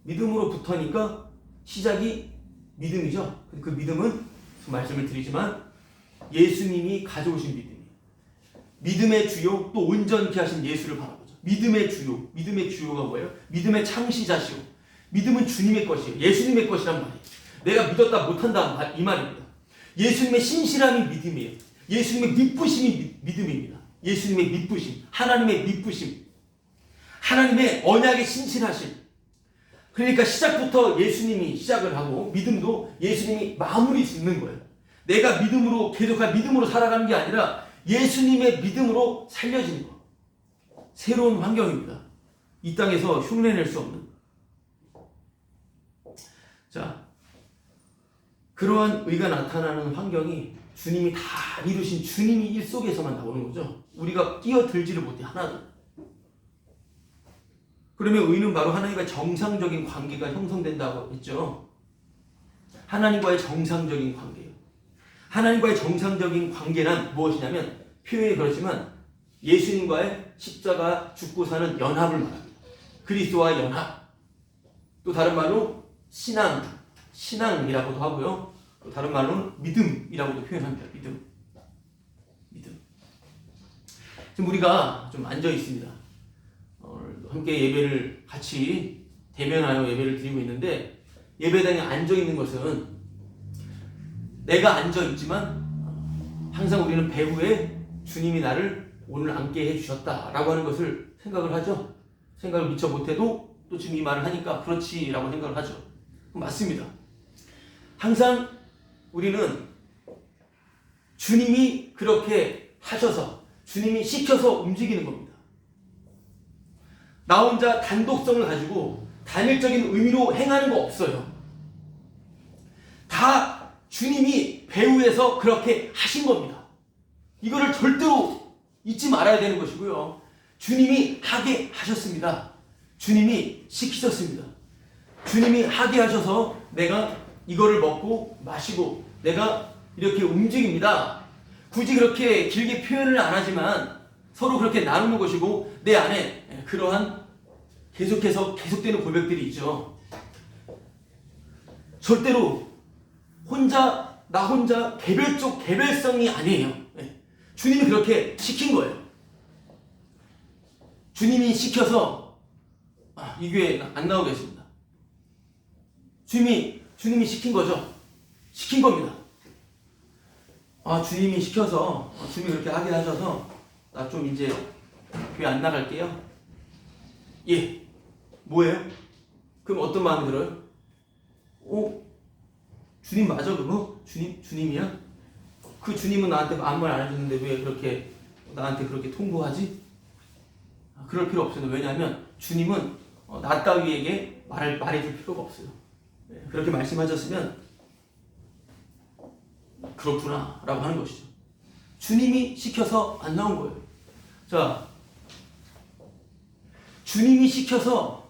믿음으로부터니까 시작이 믿음이죠. 그 믿음은 말씀을 드리지만 예수님이 가져오신 믿음이에요. 믿음의 주요 또 온전케 하신 예수를 바라보죠. 믿음의 주요가 뭐예요? 믿음의 창시자시오. 믿음은 주님의 것이에요. 예수님의 것이란 말이에요. 내가 믿었다 못한다 이 말입니다. 예수님의 신실함이 믿음이에요. 예수님의 믿부심이 믿음입니다. 예수님의 믿부심, 하나님의 믿부심, 하나님의 언약의 신실하심. 그러니까 시작부터 예수님이 시작을 하고 믿음도 예수님이 마무리 짓는 거예요. 내가 믿음으로 계속한 믿음으로 살아가는 게 아니라 예수님의 믿음으로 살려지는 거. 새로운 환경입니다. 이 땅에서 흉내낼 수 없는. 자, 그러한 의가 나타나는 환경이 주님이 다 이루신 주님이 일 속에서만 나오는 거죠. 우리가 끼어들지를 못해 하나도. 그러면 의는 바로 하나님과 정상적인 관계가 형성된다고 했죠. 하나님과의 정상적인 관계예요. 하나님과의 정상적인 관계란 무엇이냐면 표현이 그렇지만 예수님과의 십자가 죽고 사는 연합을 말합니다. 그리스도와의 연합. 또 다른 말로 신앙이라고도 하고요. 또 다른 말로는 믿음이라고도 표현합니다. 믿음. 지금 우리가 좀 앉아 있습니다. 함께 예배를 같이 대면하여 예배를 드리고 있는데 예배당에 앉아 있는 것은 내가 앉아 있지만 항상 우리는 배후에 주님이 나를 오늘 앉게 해주셨다라고 하는 것을 생각을 하죠. 생각을 미처 못해도 또 지금 이 말을 하니까 그렇지라고 생각을 하죠. 맞습니다. 항상 우리는 주님이 그렇게 하셔서 주님이 시켜서 움직이는 겁니다. 나 혼자 단독성을 가지고 단일적인 의미로 행하는 거 없어요. 다 주님이 배후에서 그렇게 하신 겁니다. 이거를 절대로 잊지 말아야 되는 것이고요. 주님이 하게 하셨습니다. 주님이 시키셨습니다. 주님이 하게 하셔서 내가 이거를 먹고 마시고 내가 이렇게 움직입니다. 굳이 그렇게 길게 표현을 안 하지만 서로 그렇게 나누는 것이고 내 안에 그러한 계속되는 고백들이 있죠. 절대로 나 혼자 개별성이 아니에요. 주님이 그렇게 시킨 거예요. 주님이 시켜서 이 교회 안 나오겠습니다. 주님이 시킨 거죠. 시킨 겁니다. 주님이 시켜서 주님이 그렇게 하게 하셔서 나 좀 이제 교회 안 나갈게요. 예. 뭐예요? 그럼 어떤 마음이 들어요? 주님 맞아 그거? 주님이야? 그 주님은 나한테 아무 말 안 해줬는데 왜 그렇게 나한테 그렇게 통보하지? 그럴 필요 없어요. 왜냐하면 주님은 나 따위에게 말해줄 필요가 없어요. 그렇게 말씀하셨으면 그렇구나 라고 하는 것이죠. 주님이 시켜서 안 나온 거예요. 자, 주님이 시켜서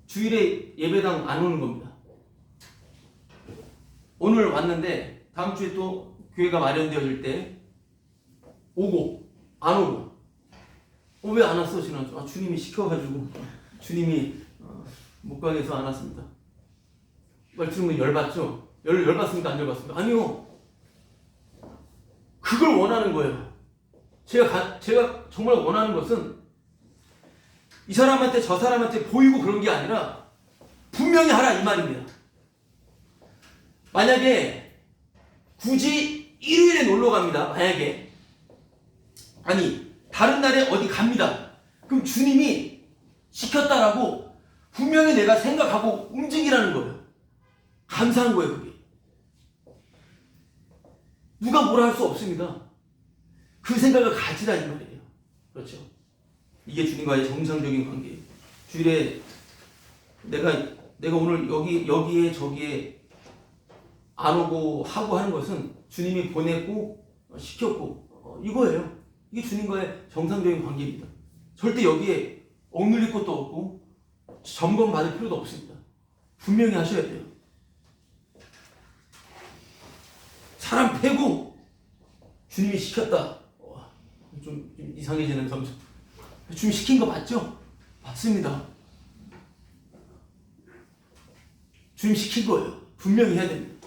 주일에 예배당 안 오는 겁니다. 오늘 왔는데 다음 주에 또 교회가 마련되어질 때 오고 안 오고 왜 안 왔어? 지난주 주님이 시켜가지고 주님이 못 가게 해서 안 왔습니다. 말 들으면 열받죠? 열받습니까? 안 열받습니까? 아니요. 그걸 원하는 거예요. 제가 정말 원하는 것은 이 사람한테 저 사람한테 보이고 그런 게 아니라 분명히 하라 이 말입니다. 만약에 굳이 일요일에 놀러 갑니다. 만약에 아니 다른 날에 어디 갑니다. 그럼 주님이 시켰다라고 분명히 내가 생각하고 움직이라는 거예요. 감사한 거예요. 그게 누가 뭐라 할 수 없습니다. 그 생각을 가지라 이 말이에요. 그렇죠. 이게 주님과의 정상적인 관계예요. 주일에 내가 오늘 여기에 저기에 안 오고 하고 하는 것은 주님이 보냈고 시켰고 이거예요. 이게 주님과의 정상적인 관계입니다. 절대 여기에 억눌릴 것도 없고 점검받을 필요도 없습니다. 분명히 하셔야 돼요. 사람 패고 주님이 시켰다. 좀 이상해지는 점수. 주님 시킨 거 맞죠? 맞습니다. 주님 시킨 거예요. 분명히 해야 됩니다.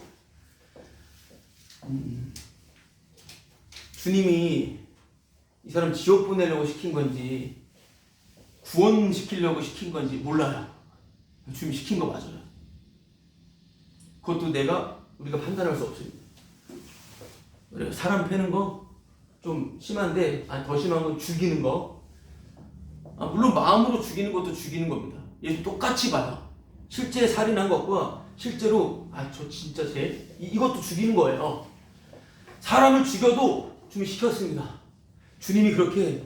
주님이 이 사람 지옥 보내려고 시킨 건지 구원시키려고 시킨 건지 몰라요. 주님 시킨 거 맞아요. 그것도 우리가 판단할 수 없습니다. 사람 패는 거 좀 심한데, 더 심한 건 죽이는 거. 물론 마음으로 죽이는 것도 죽이는 겁니다. 얘도 똑같이 봐요. 실제 살인한 것과 실제로 저 진짜 이것도 죽이는 거예요. 사람을 죽여도 주님이 시켰습니다. 주님이 그렇게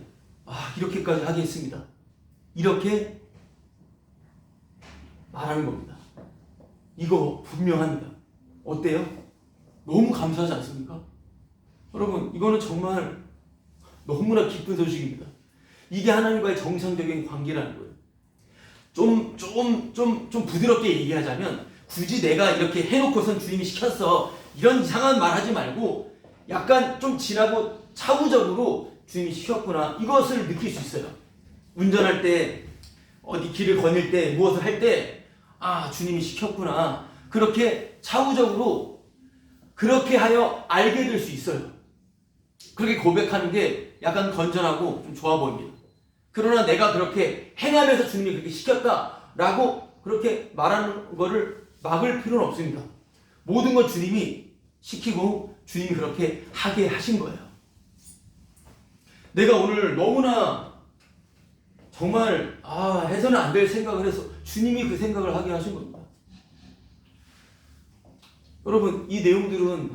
이렇게까지 하게 했습니다. 이렇게 말하는 겁니다. 이거 분명합니다. 어때요? 너무 감사하지 않습니까? 여러분, 이거는 정말 너무나 기쁜 소식입니다. 이게 하나님과의 정상적인 관계라는 거예요. 좀 부드럽게 얘기하자면, 굳이 내가 이렇게 해놓고선 주님이 시켰어, 이런 이상한 말 하지 말고 약간 좀 지나고 차후적으로 주님이 시켰구나, 이것을 느낄 수 있어요. 운전할 때, 어디 길을 거닐 때, 무엇을 할 때, 주님이 시켰구나, 그렇게 차후적으로 그렇게 하여 알게 될 수 있어요. 그렇게 고백하는 게 약간 건전하고 좀 좋아 보입니다. 그러나 내가 그렇게 행하면서 주님이 그렇게 시켰다라고 그렇게 말하는 거를 막을 필요는 없습니다. 모든 건 주님이 시키고 주님이 그렇게 하게 하신 거예요. 내가 오늘 너무나 정말 해서는 안 될 생각을 해서 주님이 그 생각을 하게 하신 겁니다. 여러분, 이 내용들은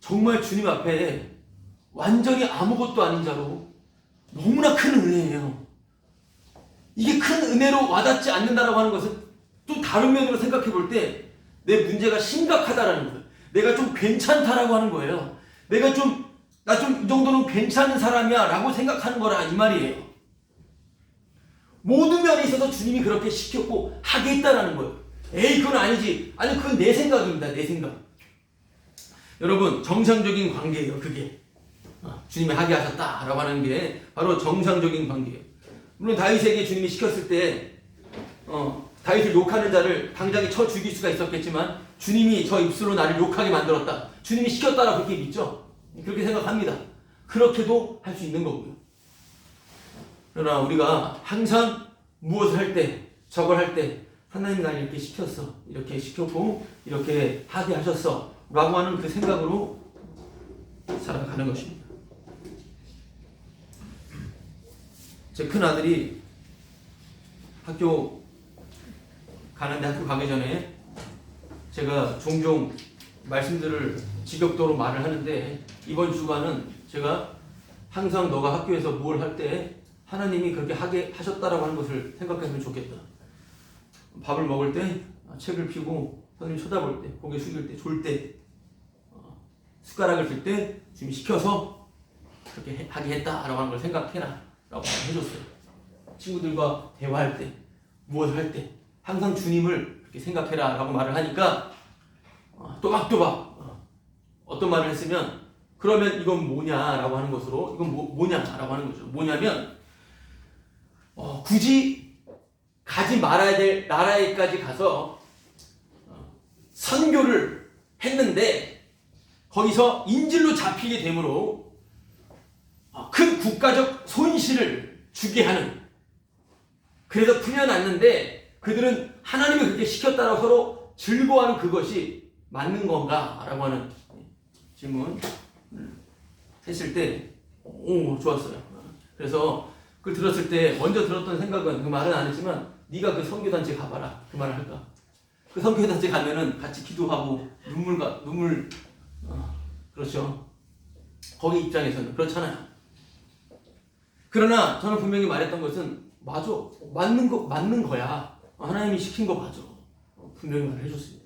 정말 주님 앞에 완전히 아무것도 아닌 자로 너무나 큰 은혜예요. 이게 큰 은혜로 와닿지 않는다라고 하는 것은 또 다른 면으로 생각해 볼 때 내 문제가 심각하다라는 거예요. 내가 좀 괜찮다라고 하는 거예요. 나 좀 이 정도는 괜찮은 사람이야 라고 생각하는 거라 이 말이에요. 모든 면에 있어서 주님이 그렇게 시켰고 하게 했다라는 거예요. 그건 아니지. 아니, 그건 내 생각입니다. 내 생각. 여러분, 정상적인 관계예요. 그게 주님이 하게 하셨다라고 하는 게 바로 정상적인 관계예요. 물론 다윗에게 주님이 시켰을 때 다윗을 욕하는 자를 당장에 쳐 죽일 수가 있었겠지만, 주님이 저 입술로 나를 욕하게 만들었다, 주님이 시켰다라고 그렇게 믿죠. 그렇게 생각합니다. 그렇게도 할 수 있는 거고요. 그러나 우리가 항상 무엇을 할 때, 저걸 할 때, 하나님이 나를 이렇게 시켰어, 이렇게 시켰고 이렇게 하게 하셨어 라고 하는 그 생각으로 살아가는 것입니다. 제 큰아들이 학교 가기 전에 제가 종종 말씀들을 직역도로 말을 하는데, 이번 주간은 제가 항상 너가 학교에서 뭘 할 때 하나님이 그렇게 하게 하셨다라고 하는 것을 생각했으면 좋겠다. 밥을 먹을 때, 책을 펴고 선생님 쳐다볼 때, 고개 숙일 때, 졸 때, 숟가락을 들 때 주님이 시켜서 그렇게 하게 했다라고 하는 걸 생각해라 라고 해줬어요. 친구들과 대화할 때, 무엇을 할 때 항상 주님을 그렇게 생각해라 라고 말을 하니까 또박또박 어떤 말을 했으면, 그러면 이건 뭐냐라고 하는 것으로, 이건 뭐냐라고 하는 거죠. 뭐냐면 굳이 가지 말아야 될 나라에까지 가서 선교를 했는데 거기서 인질로 잡히게 되므로 큰 국가적 손실을 주게 하는, 그래서 풀려났는데 그들은 하나님이 그렇게 시켰다라고 서로 즐거워하는 그것이 맞는 건가? 라고 하는 질문 했을 때 좋았어요. 그래서 그걸 들었을 때 먼저 들었던 생각은, 그 말은 안 했지만, 네가 그 선교단체 가봐라, 그 말을 할까? 그 선교단체 가면은 같이 기도하고 눈물 그렇죠. 거기 입장에서는 그렇잖아요. 그러나 저는 분명히 말했던 것은, 맞아, 맞는 거야, 하나님이 시킨 거 맞아, 분명히 말을 해줬습니다.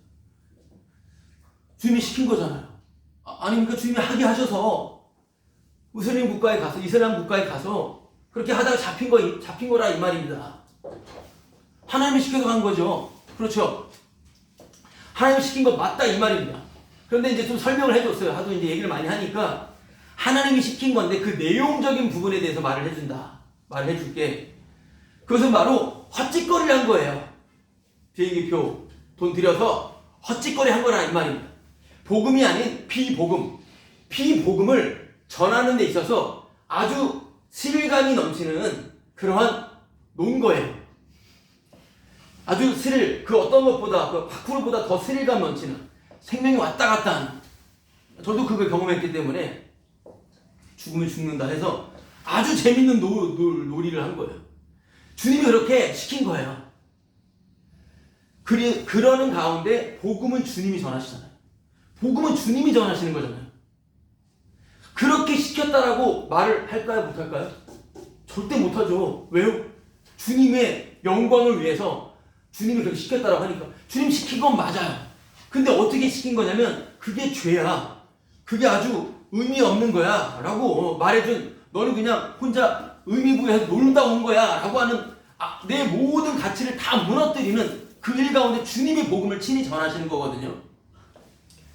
주님이 시킨 거잖아요. 아닙니까? 주님이 하게 하셔서 무슬림 국가에 가서, 이슬람 국가에 가서 그렇게 하다가 잡힌 거라 이 말입니다. 하나님이 시켜서 간 거죠. 그렇죠. 하나님이 시킨 거 맞다 이 말입니다. 그런데 이제 좀 설명을 해줬어요. 하도 이제 얘기를 많이 하니까, 하나님이 시킨 건데 그 내용적인 부분에 대해서 말을 해준다. 말을 해줄게. 그것은 바로 헛짓거리를 한 거예요. 비행기표 돈 들여서 헛짓거리 한 거라 이 말입니다. 복음이 아닌 비복음. 비복음을 전하는 데 있어서 아주 스릴감이 넘치는 그러한 논거예요. 아주 스릴, 그 어떤 것보다, 그 파쿠르보다 더 스릴감 넘치는 생명이 왔다 갔다 하는, 저도 그걸 경험했기 때문에 죽으면 죽는다 해서 아주 재밌는 놀이를 한 거예요. 주님이 그렇게 시킨 거예요. 그러는 가운데 복음은 주님이 전하시잖아요. 복음은 주님이 전하시는 거잖아요. 그렇게 시켰다라고 말을 할까요? 못할까요? 절대 못하죠. 왜요? 주님의 영광을 위해서 주님이 그렇게 시켰다라고 하니까. 주님 시킨 건 맞아요. 근데 어떻게 시킨 거냐면 그게 죄야. 그게 아주 의미 없는 거야 라고 말해준, 너는 그냥 혼자 의미 부여해서 놀다 온 거야 라고 하는, 내 모든 가치를 다 무너뜨리는 그 일 가운데 주님이 복음을 친히 전하시는 거거든요.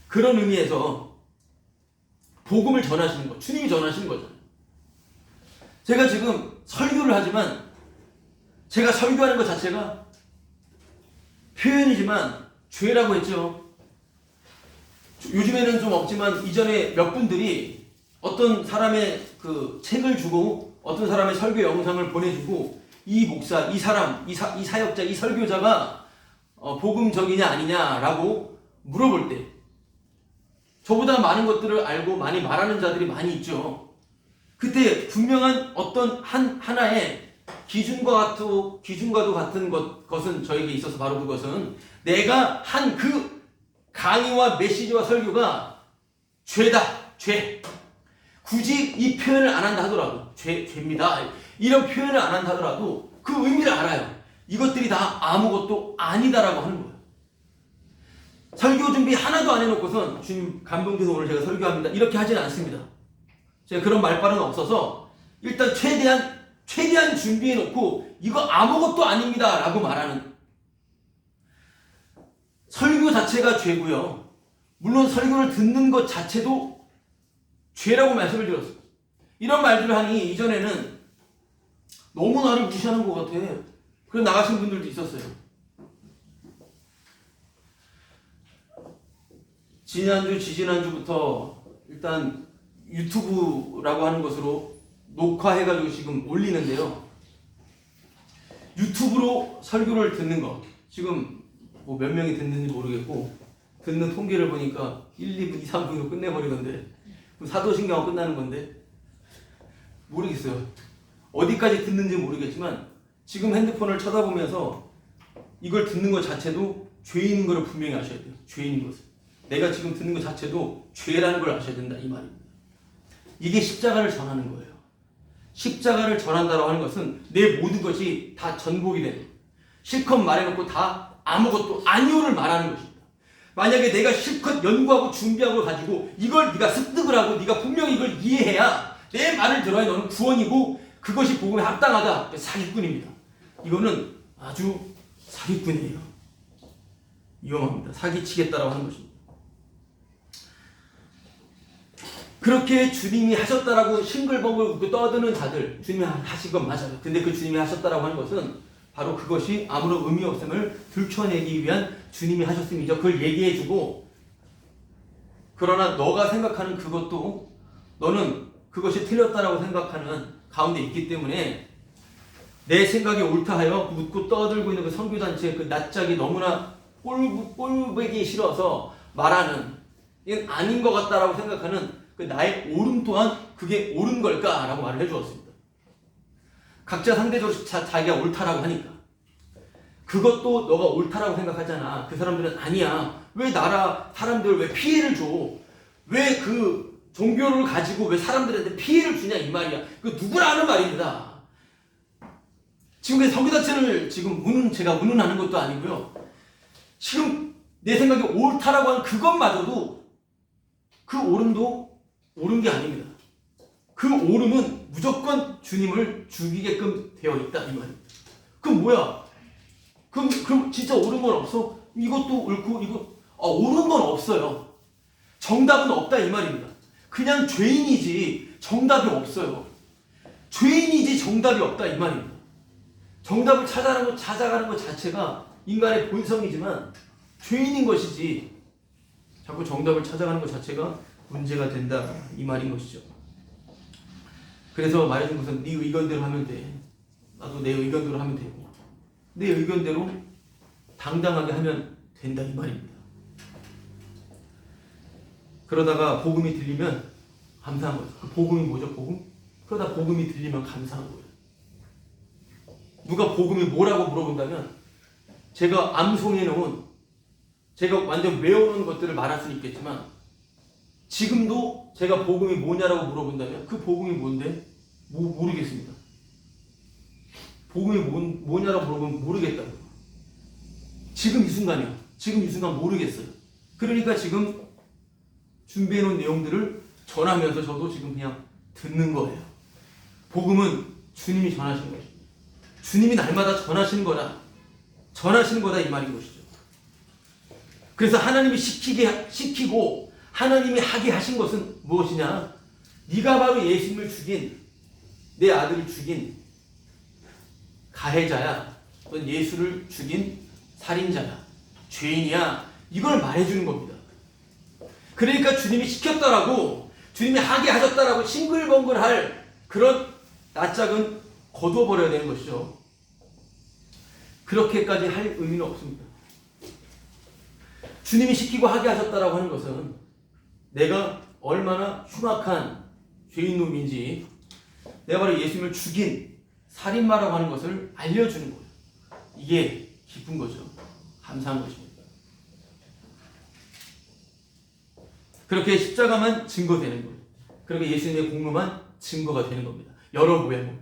그런 의미에서 복음을 전하시는 거, 주님이 전하시는 거죠. 제가 지금 설교를 하지만 제가 설교하는 것 자체가 표현이지만 죄라고 했죠. 요즘에는 좀 없지만 이전에 몇 분들이 어떤 사람의 그 책을 주고 어떤 사람의 설교 영상을 보내주고 이 목사, 이 사람, 이 사역자, 이 설교자가 복음적이냐 아니냐라고 물어볼 때 저보다 많은 것들을 알고 많이 말하는 자들이 많이 있죠. 그때 분명한 어떤 하나의 기준과도 같은 것은 저에게 있어서 바로 그것은 내가 한 그 강의와 메시지와 설교가 죄다, 죄. 굳이 이 표현을 안 한다 하더라도 죄입니다. 이런 표현을 안 한다 하더라도 그 의미를 알아요. 이것들이 다 아무것도 아니다라고 하는 거예요. 설교 준비 하나도 안 해놓고선 주님 감동돼서 오늘 제가 설교합니다. 이렇게 하지는 않습니다. 제가 그런 말발은 없어서 일단 최대한 준비해놓고 이거 아무것도 아닙니다 라고 말하는, 설교 자체가 죄고요. 물론 설교를 듣는 것 자체도 죄라고 말씀을 드렸습니다. 이런 말들을 하니 이전에는 너무 나를 무시하는 것 같아. 그래서 나가신 분들도 있었어요. 지지난주부터 일단 유튜브라고 하는 것으로 녹화해가지고 지금 올리는데요. 유튜브로 설교를 듣는 거 지금 뭐 몇 명이 듣는지 모르겠고 듣는 통계를 보니까 1, 2분, 2, 3분으로 끝내버리던데 사도신경하고 끝나는 건데 모르겠어요. 어디까지 듣는지 모르겠지만 지금 핸드폰을 쳐다보면서 이걸 듣는 것 자체도 죄인인 걸 분명히 아셔야 돼요. 죄인인 것을. 내가 지금 듣는 것 자체도 죄라는 걸 아셔야 된다 이 말입니다. 이게 십자가를 전하는 거예요. 십자가를 전한다고 하는 것은 내 모든 것이 다 전복이 되는, 실컷 말해놓고 다 아무것도 아니오를 말하는 것입니다. 만약에 내가 실컷 연구하고 준비하고 가지고 이걸 네가 습득을 하고 네가 분명히 이걸 이해해야 내 말을 들어야 너는 구원이고 그것이 복음에 합당하다. 사기꾼입니다. 이거는 아주 사기꾼이에요. 위험합니다. 사기치겠다라고 하는 것입니다. 그렇게 주님이 하셨다라고 싱글벙글 웃고 떠드는 자들, 주님이 하신 건 맞아요. 근데 그 주님이 하셨다라고 하는 것은 바로 그것이 아무런 의미 없음을 들춰내기 위한 주님이 하셨음이죠. 그걸 얘기해주고, 그러나 너가 생각하는 그것도 너는 그것이 틀렸다라고 생각하는 가운데 있기 때문에 내 생각이 옳다 하여 웃고 떠들고 있는 그 선교단체의 그 낯짝이 너무나 꼴보기 싫어서 말하는, 이건 아닌 것 같다라고 생각하는 그 나의 옳음 또한 그게 옳은 걸까라고 말을 해주었습니다. 각자 상대적으로 자기가 옳다라고 하니까 그것도 너가 옳다라고 생각하잖아. 그 사람들은 아니야. 왜 나라 사람들 왜 피해를 줘? 왜 그 종교를 가지고 왜 사람들한테 피해를 주냐 이 말이야. 그 누구나 하는 말입니다. 지금 그 선교단체를 지금 제가 운운하는 것도 아니고요. 지금 내 생각에 옳다라고 하는 그것마저도 그 옳음도 옳은 게 아닙니다. 그 옳음은 무조건 주님을 죽이게끔 되어 있다 이 말입니다. 그럼 뭐야? 그럼 진짜 옳은 건 없어? 이것도 옳고 옳은 건 없어요. 정답은 없다 이 말입니다. 그냥 죄인이지 정답이 없어요. 죄인이지 정답이 없다 이 말입니다. 정답을 찾아가는 것 자체가 인간의 본성이지만 죄인인 것이지 자꾸 정답을 찾아가는 것 자체가 문제가 된다 이 말인 것이죠. 그래서 말해준 것은 네 의견대로 하면 돼. 나도 내 의견대로 하면 되고 내 의견대로 당당하게 하면 된다 이 말입니다. 그러다가 복음이 들리면 감사한 거죠. 그 복음이 뭐죠? 복음? 그러다 복음이 들리면 감사한 거예요. 누가 복음이 뭐라고 물어본다면 제가 암송해 놓은 제가 완전 외워놓은 것들을 말할 수는 있겠지만 지금도 제가 복음이 뭐냐라고 물어본다면 그 복음이 뭔데? 모르겠습니다. 복음이 뭐냐라고 물어보면 모르겠다고. 지금 이 순간이요. 지금 이 순간 모르겠어요. 그러니까 지금 준비해놓은 내용들을 전하면서 저도 지금 그냥 듣는 거예요. 복음은 주님이 전하시는 것입니다. 주님이 날마다 전하시는 거다 이 말인 것이죠. 그래서 하나님이 시키고 하나님이 하게 하신 것은 무엇이냐? 네가 바로 예수님을 죽인 내 아들을 죽인 가해자야. 넌 예수를 죽인 살인자야. 죄인이야. 이걸 말해주는 겁니다. 그러니까 주님이 시켰다라고 주님이 하게 하셨다라고 싱글벙글할 그런 낯짝은 거두어버려야 되는 것이죠. 그렇게까지 할 의미는 없습니다. 주님이 시키고 하게 하셨다라고 하는 것은 내가 얼마나 흉악한 죄인놈인지 내가 바로 예수님을 죽인 살인마라고 하는 것을 알려주는 거예요. 이게 기쁜 거죠. 감사한 것입니다. 그렇게 십자가만 증거되는 거예요. 그렇게 예수님의 공로만 증거가 되는 겁니다. 여러 모양으로.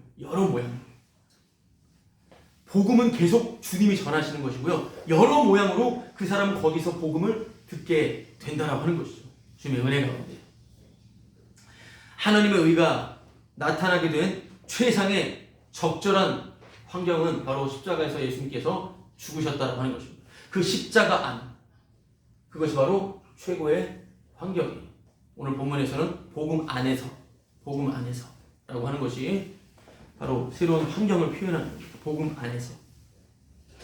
복음은 계속 주님이 전하시는 것이고요. 여러 모양으로 그 사람은 거기서 복음을 듣게 된다라고 하는 것이죠. 주님의 은혜 가운데. 하나님의 의가 나타나게 된 최상의 적절한 환경은 바로 십자가에서 예수님께서 죽으셨다라고 하는 것입니다. 그 십자가 안, 그것이 바로 최고의 환경이에요. 오늘 본문에서는 복음 안에서라고 하는 것이 바로 새로운 환경을 표현하는 겁니다. 복음 안에서,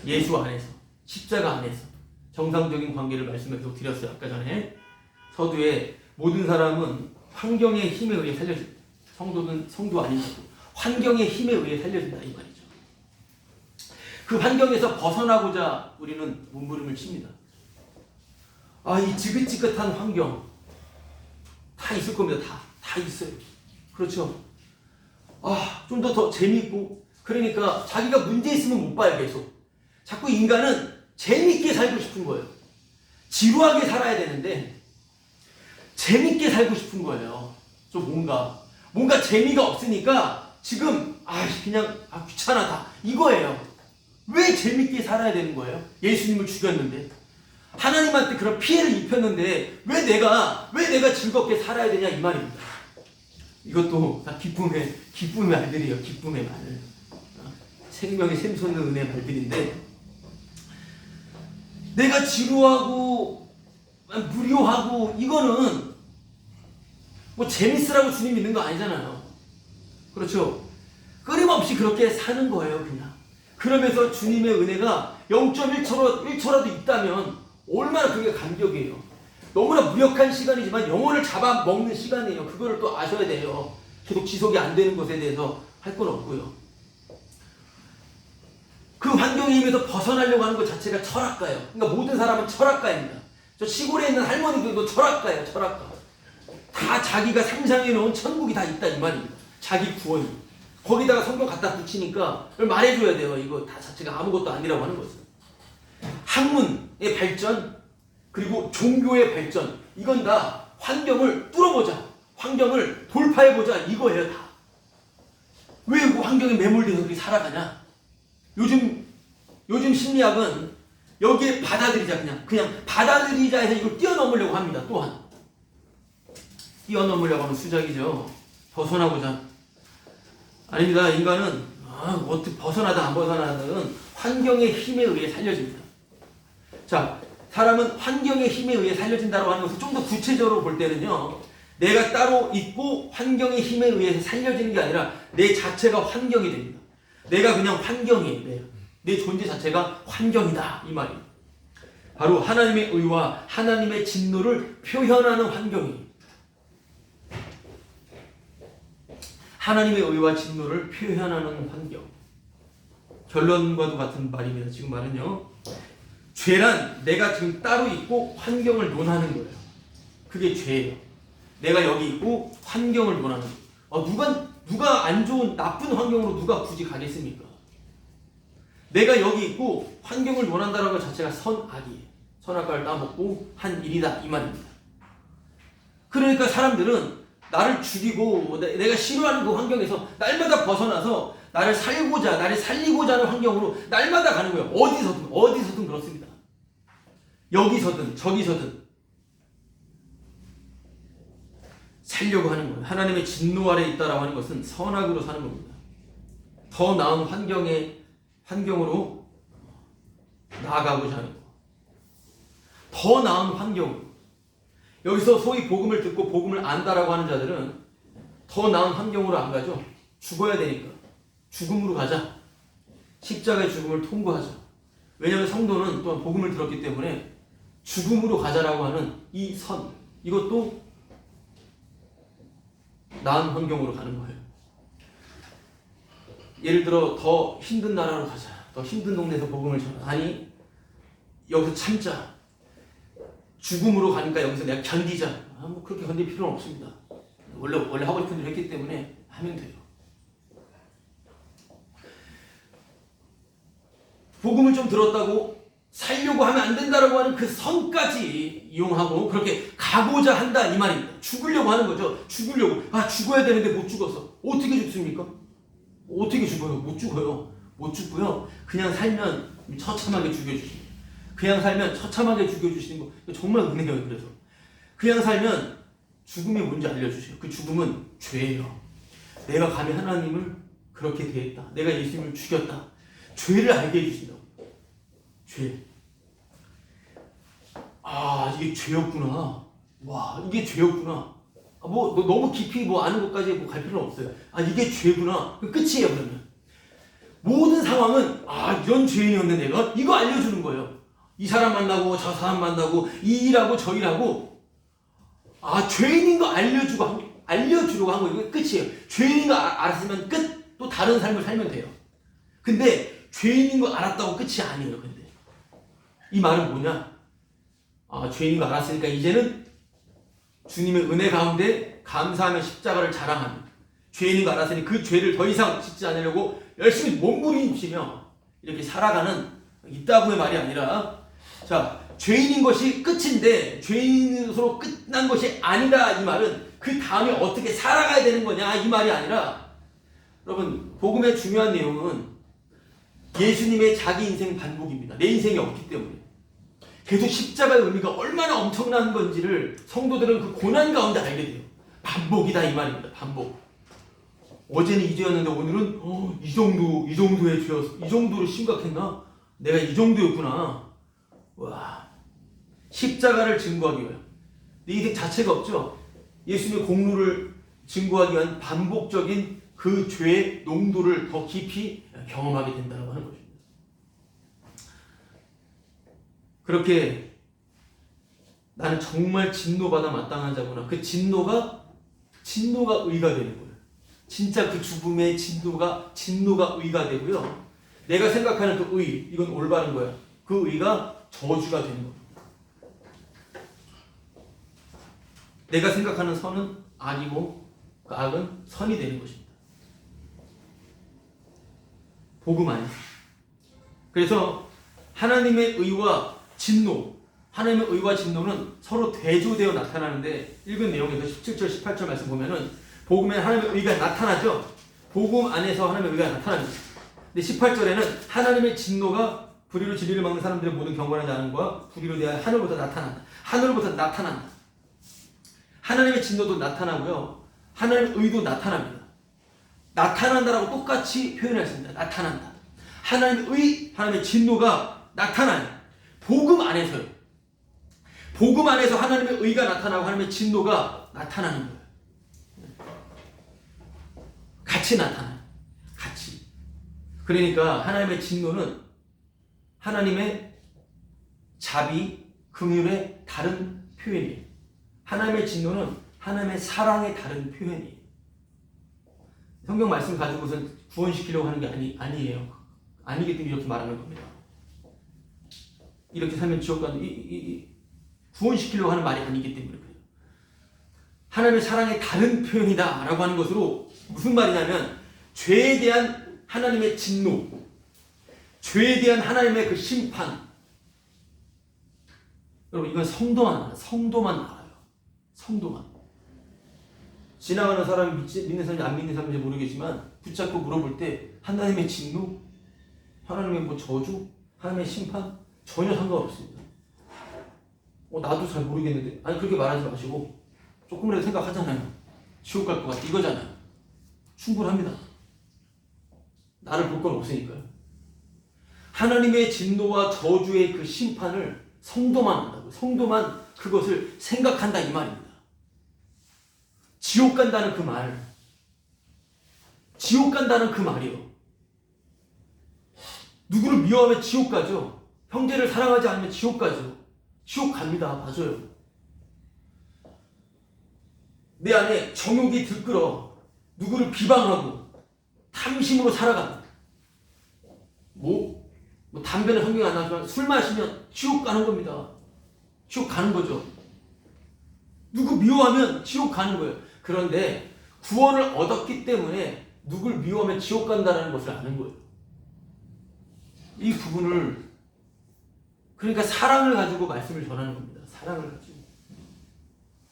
예수 안에서, 십자가 안에서 정상적인 관계를 말씀을 계속 드렸어요. 아까 전에 서두에 모든 사람은 환경의 힘에 의해 살려진다. 성도는 성도 아니고 환경의 힘에 의해 살려진다 이 말이죠. 그 환경에서 벗어나고자 우리는 몸부림을 칩니다. 이 지긋지긋한 환경 다 있을 겁니다. 다 있어요. 그렇죠. 좀 더 재미있고 그러니까 자기가 문제 있으면 못 봐요. 계속 자꾸 인간은 재미있게 살고 싶은 거예요. 지루하게 살아야 되는데 재미있게 살고 싶은 거예요. 좀 뭔가 재미가 없으니까 지금 그냥 귀찮아다 이거예요. 왜 재미있게 살아야 되는 거예요? 예수님을 죽였는데 하나님한테 그런 피해를 입혔는데 왜 내가 즐겁게 살아야 되냐 이 말입니다. 이것도 다 기쁨의 말들이에요. 기쁨의 말. 생명의 샘솟는 은혜의 말들인데 내가 지루하고 무료하고 이거는 뭐 재밌으라고 주님 믿는 거 아니잖아요. 그렇죠? 끊임없이 그렇게 사는 거예요. 그냥 그러면서 주님의 은혜가 0.1초라도 있다면 얼마나 그게 감격이에요. 너무나 무력한 시간이지만 영혼을 잡아먹는 시간이에요. 그거를 또 아셔야 돼요. 계속 지속이 안 되는 것에 대해서 할 건 없고요. 그 환경의 힘에서 벗어나려고 하는 것 자체가 철학가예요. 그러니까 모든 사람은 철학가입니다. 저 시골에 있는 할머니들도 철학가예요. 철학가. 다 자기가 상상해 놓은 천국이 다 있다 이 말입니다. 자기 구원이. 거기다가 성경 갖다 붙이니까 말해줘야 돼요. 이거 다 자체가 아무것도 아니라고 하는 것은. 학문의 발전 그리고 종교의 발전 이건 다 환경을 뚫어보자. 환경을 돌파해보자 이거예요 다. 왜 그 환경에 매몰돼서 그렇게 살아가냐. 요즘 심리학은 여기에 받아들이자 그냥 받아들이자 해서 이걸 뛰어넘으려고 합니다. 또한 뛰어넘으려고 하는 수작이죠. 벗어나고자. 아닙니다. 인간은 어떻게 벗어나든 안 벗어나든 환경의 힘에 의해 살려집니다. 자, 사람은 환경의 힘에 의해 살려진다고 하는 것을 좀 더 구체적으로 볼 때는요. 내가 따로 있고 환경의 힘에 의해서 살려지는 게 아니라 내 자체가 환경이 됩니다. 내가 그냥 환경이에요. 내 존재 자체가 환경이다 이 말이에요. 바로 하나님의 의와 하나님의 진노를 표현하는 환경이에요. 하나님의 의와 진노를 표현하는 환경. 결론과도 같은 말입니다. 지금 말은요. 죄란 내가 지금 따로 있고 환경을 논하는 거예요. 그게 죄예요. 내가 여기 있고 환경을 논하는 거예요. 누가 안 좋은 나쁜 환경으로 누가 굳이 가겠습니까? 내가 여기 있고 환경을 논한다는 것 자체가 선악이에요. 선악과를 따먹고 한 일이다 이 말입니다. 그러니까 사람들은 나를 죽이고 내가 싫어하는 그 환경에서 날마다 벗어나서 나를 살리고자 하는 환경으로 날마다 가는 거예요. 어디서든 그렇습니다. 여기서든 저기서든 살려고 하는 거예요. 하나님의 진노 아래 있다라고 하는 것은 선악으로 사는 겁니다. 더 나은 환경으로 나아가고자 하는 거. 더 나은 환경. 여기서 소위 복음을 듣고 복음을 안다라고 하는 자들은 더 나은 환경으로 안 가죠. 죽어야 되니까. 죽음으로 가자. 십자가의 죽음을 통과하자. 왜냐하면 성도는 또한 복음을 들었기 때문에 죽음으로 가자라고 하는 이 선, 이것도 나은 환경으로 가는 거예요. 예를 들어 더 힘든 나라로 가자. 더 힘든 동네에서 복음을 전하. 아니 여기서 참자. 죽음으로 가니까 여기서 내가 견디자. 뭐 그렇게 견딜 필요는 없습니다. 원래 하고 싶은 일 했기 때문에 하면 돼요. 복음을 좀 들었다고 살려고 하면 안 된다라고 하는 그 선까지 이용하고 그렇게 가고자 한다 이 말입니다. 죽으려고 하는 거죠. 죽으려고. 죽어야 되는데 못 죽었어. 어떻게 죽습니까? 어떻게 죽어요? 못 죽어요. 못 죽고요. 그냥 살면 처참하게 죽여주십니다. 그냥 살면 처참하게 죽여주시는 거 정말 은혜예요. 그래서 그냥 살면 죽음이 뭔지 알려주세요. 그 죽음은 죄예요. 내가 감히 하나님을 그렇게 대했다. 내가 예수님을 죽였다. 죄를 알게 해주신다고. 죄. 이게 죄였구나. 와, 이게 죄였구나. 너무 깊이 아는 것까지 갈 필요는 없어요. 이게 죄구나. 그 끝이에요, 그러면. 모든 상황은, 이런 죄인이었네, 내가. 이거 알려주는 거예요. 이 사람 만나고, 저 사람 만나고, 이 일하고, 저 일하고. 죄인인 거 알려주려고 한 거예요. 이거 끝이에요. 죄인인 거 알았으면 끝. 또 다른 삶을 살면 돼요. 근데, 죄인인 거 알았다고 끝이 아니에요, 근데. 이 말은 뭐냐? 죄인인 거 알았으니까 이제는 주님의 은혜 가운데 감사하며 십자가를 자랑하는, 죄인인 거 알았으니 그 죄를 더 이상 짓지 않으려고 열심히 몸부림치며 이렇게 살아가는 이따구의 말이 아니라, 죄인인 것이 끝인데 죄인으로 끝난 것이 아니다 이 말은 그 다음에 어떻게 살아가야 되는 거냐 이 말이 아니라, 여러분 복음의 중요한 내용은 예수님의 자기 인생 반복입니다. 내 인생이 없기 때문에. 계속 십자가의 의미가 얼마나 엄청난 건지를 성도들은 그 고난 가운데 알게 돼요. 반복이다 이 말입니다. 반복. 어제는 이 죄였는데 오늘은 이 정도의 죄였어. 이 정도로 심각했나? 내가 이 정도였구나. 와. 십자가를 증거하기 위해 내 인생 자체가 없죠. 예수님의 공로를 증거하기 위한 반복적인 그 죄의 농도를 더 깊이 경험하게 된다고 하는 것입니다. 그렇게 나는 정말 진노받아 마땅한 자구나. 그 진노가 의가 되는 거예요. 진짜 그 죽음의 진노가 의가 되고요. 내가 생각하는 그 의, 이건 올바른 거야. 그 의가 저주가 되는 거예요. 내가 생각하는 선은 악이고 그 악은 선이 되는 것입니다. 복음 안에서. 그래서 하나님의 의와 하나님의 의와 진노는 서로 대조되어 나타나는데, 읽은 내용에서 17절, 18절 말씀 보면은 복음에 하나님의 의가 나타나죠. 복음 안에서 하나님의 의가 나타납니다. 근데 18절에는 하나님의 진노가 불의로 진리를 막는 사람들의 모든 경건한 자는과 불의로 대하여 하늘로부터 나타난다. 하늘로부터 나타난다. 하나님의 진노도 나타나고요. 하나님의 의도 나타납니다. 나타난다라고 똑같이 표현했습니다. 나타난다. 하나님의 의, 하나님의 진노가 나타나요. 복음 안에서요. 복음 안에서 하나님의 의가 나타나고 하나님의 진노가 나타나는 거예요. 같이 나타나요. 같이. 그러니까 하나님의 진노는 하나님의 자비, 긍휼의 다른 표현이에요. 하나님의 진노는 하나님의 사랑의 다른 표현이에요. 성경 말씀 가지고선 구원시키려고 하는 게 아니에요. 아니기 때문에 이렇게 말하는 겁니다. 이렇게 살면 지옥 가는 구원시키려고 하는 말이 아니기 때문에 그래요. 하나님의 사랑의 다른 표현이다 라고 하는 것으로 무슨 말이냐면 죄에 대한 하나님의 진노, 죄에 대한 하나님의 그 심판. 여러분 이건 성도만 알아요. 성도만. 지나가는 사람이 믿는 사람인지 안 믿는 사람인지 모르겠지만 붙잡고 물어볼 때 하나님의 진노, 하나님의 뭐 저주, 하나님의 심판 전혀 상관없습니다. 나도 잘 모르겠는데 아니 그렇게 말하지 마시고 조금이라도 생각하잖아요. 지옥 갈 것 같아 이거잖아요. 충분합니다. 나를 볼 건 없으니까요. 하나님의 진노와 저주의 그 심판을 성도만 한다고. 성도만 그것을 생각한다 이 말입니다. 지옥 간다는 그 말. 지옥 간다는 그 말이요. 누구를 미워하면 지옥 가죠. 형제를 사랑하지 않으면 지옥 가죠. 지옥 갑니다. 맞아요. 내 안에 정욕이 들끓어 누구를 비방하고 탐심으로 살아간다. 뭐 담배는 성경에 안 나오지만 술 마시면 지옥 가는 겁니다. 지옥 가는 거죠. 누구 미워하면 지옥 가는 거예요. 그런데 구원을 얻었기 때문에 누굴 미워하면 지옥 간다는 것을 아는 거예요. 이 부분을 그러니까 사랑을 가지고 말씀을 전하는 겁니다.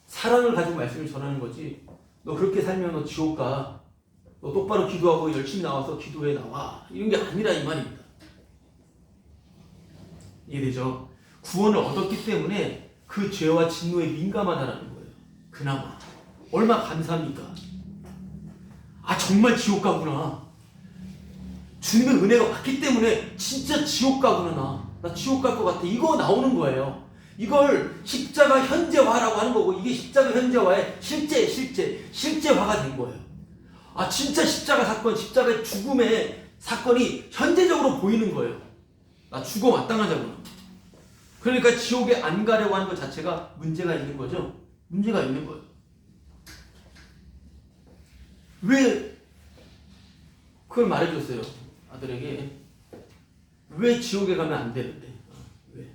사랑을 가지고 말씀을 전하는 거지. 너 그렇게 살면 너 지옥 가. 너 똑바로 기도하고 열심히 나와서 기도해 나와. 이런 게 아니라 이 말입니다. 이해되죠? 구원을 얻었기 때문에 그 죄와 진노에 민감하다라는 거예요. 그나마. 얼마나 감사합니까? 정말 지옥 가구나. 주님의 은혜가 왔기 때문에 진짜 지옥 가구나. 나 지옥 갈 것 같아. 이거 나오는 거예요. 이걸 십자가 현재화라고 하는 거고 이게 십자가 현재화의 실제화가 된 거예요. 진짜 십자가 사건, 십자가의 죽음의 사건이 현재적으로 보이는 거예요. 나 죽어 마땅하자구나. 그러니까 지옥에 안 가려고 하는 것 자체가 문제가 있는 거죠. 문제가 있는 거예요. 왜 그걸 말해줬어요. 아들에게. 왜 지옥에 가면 안 되는데? 왜?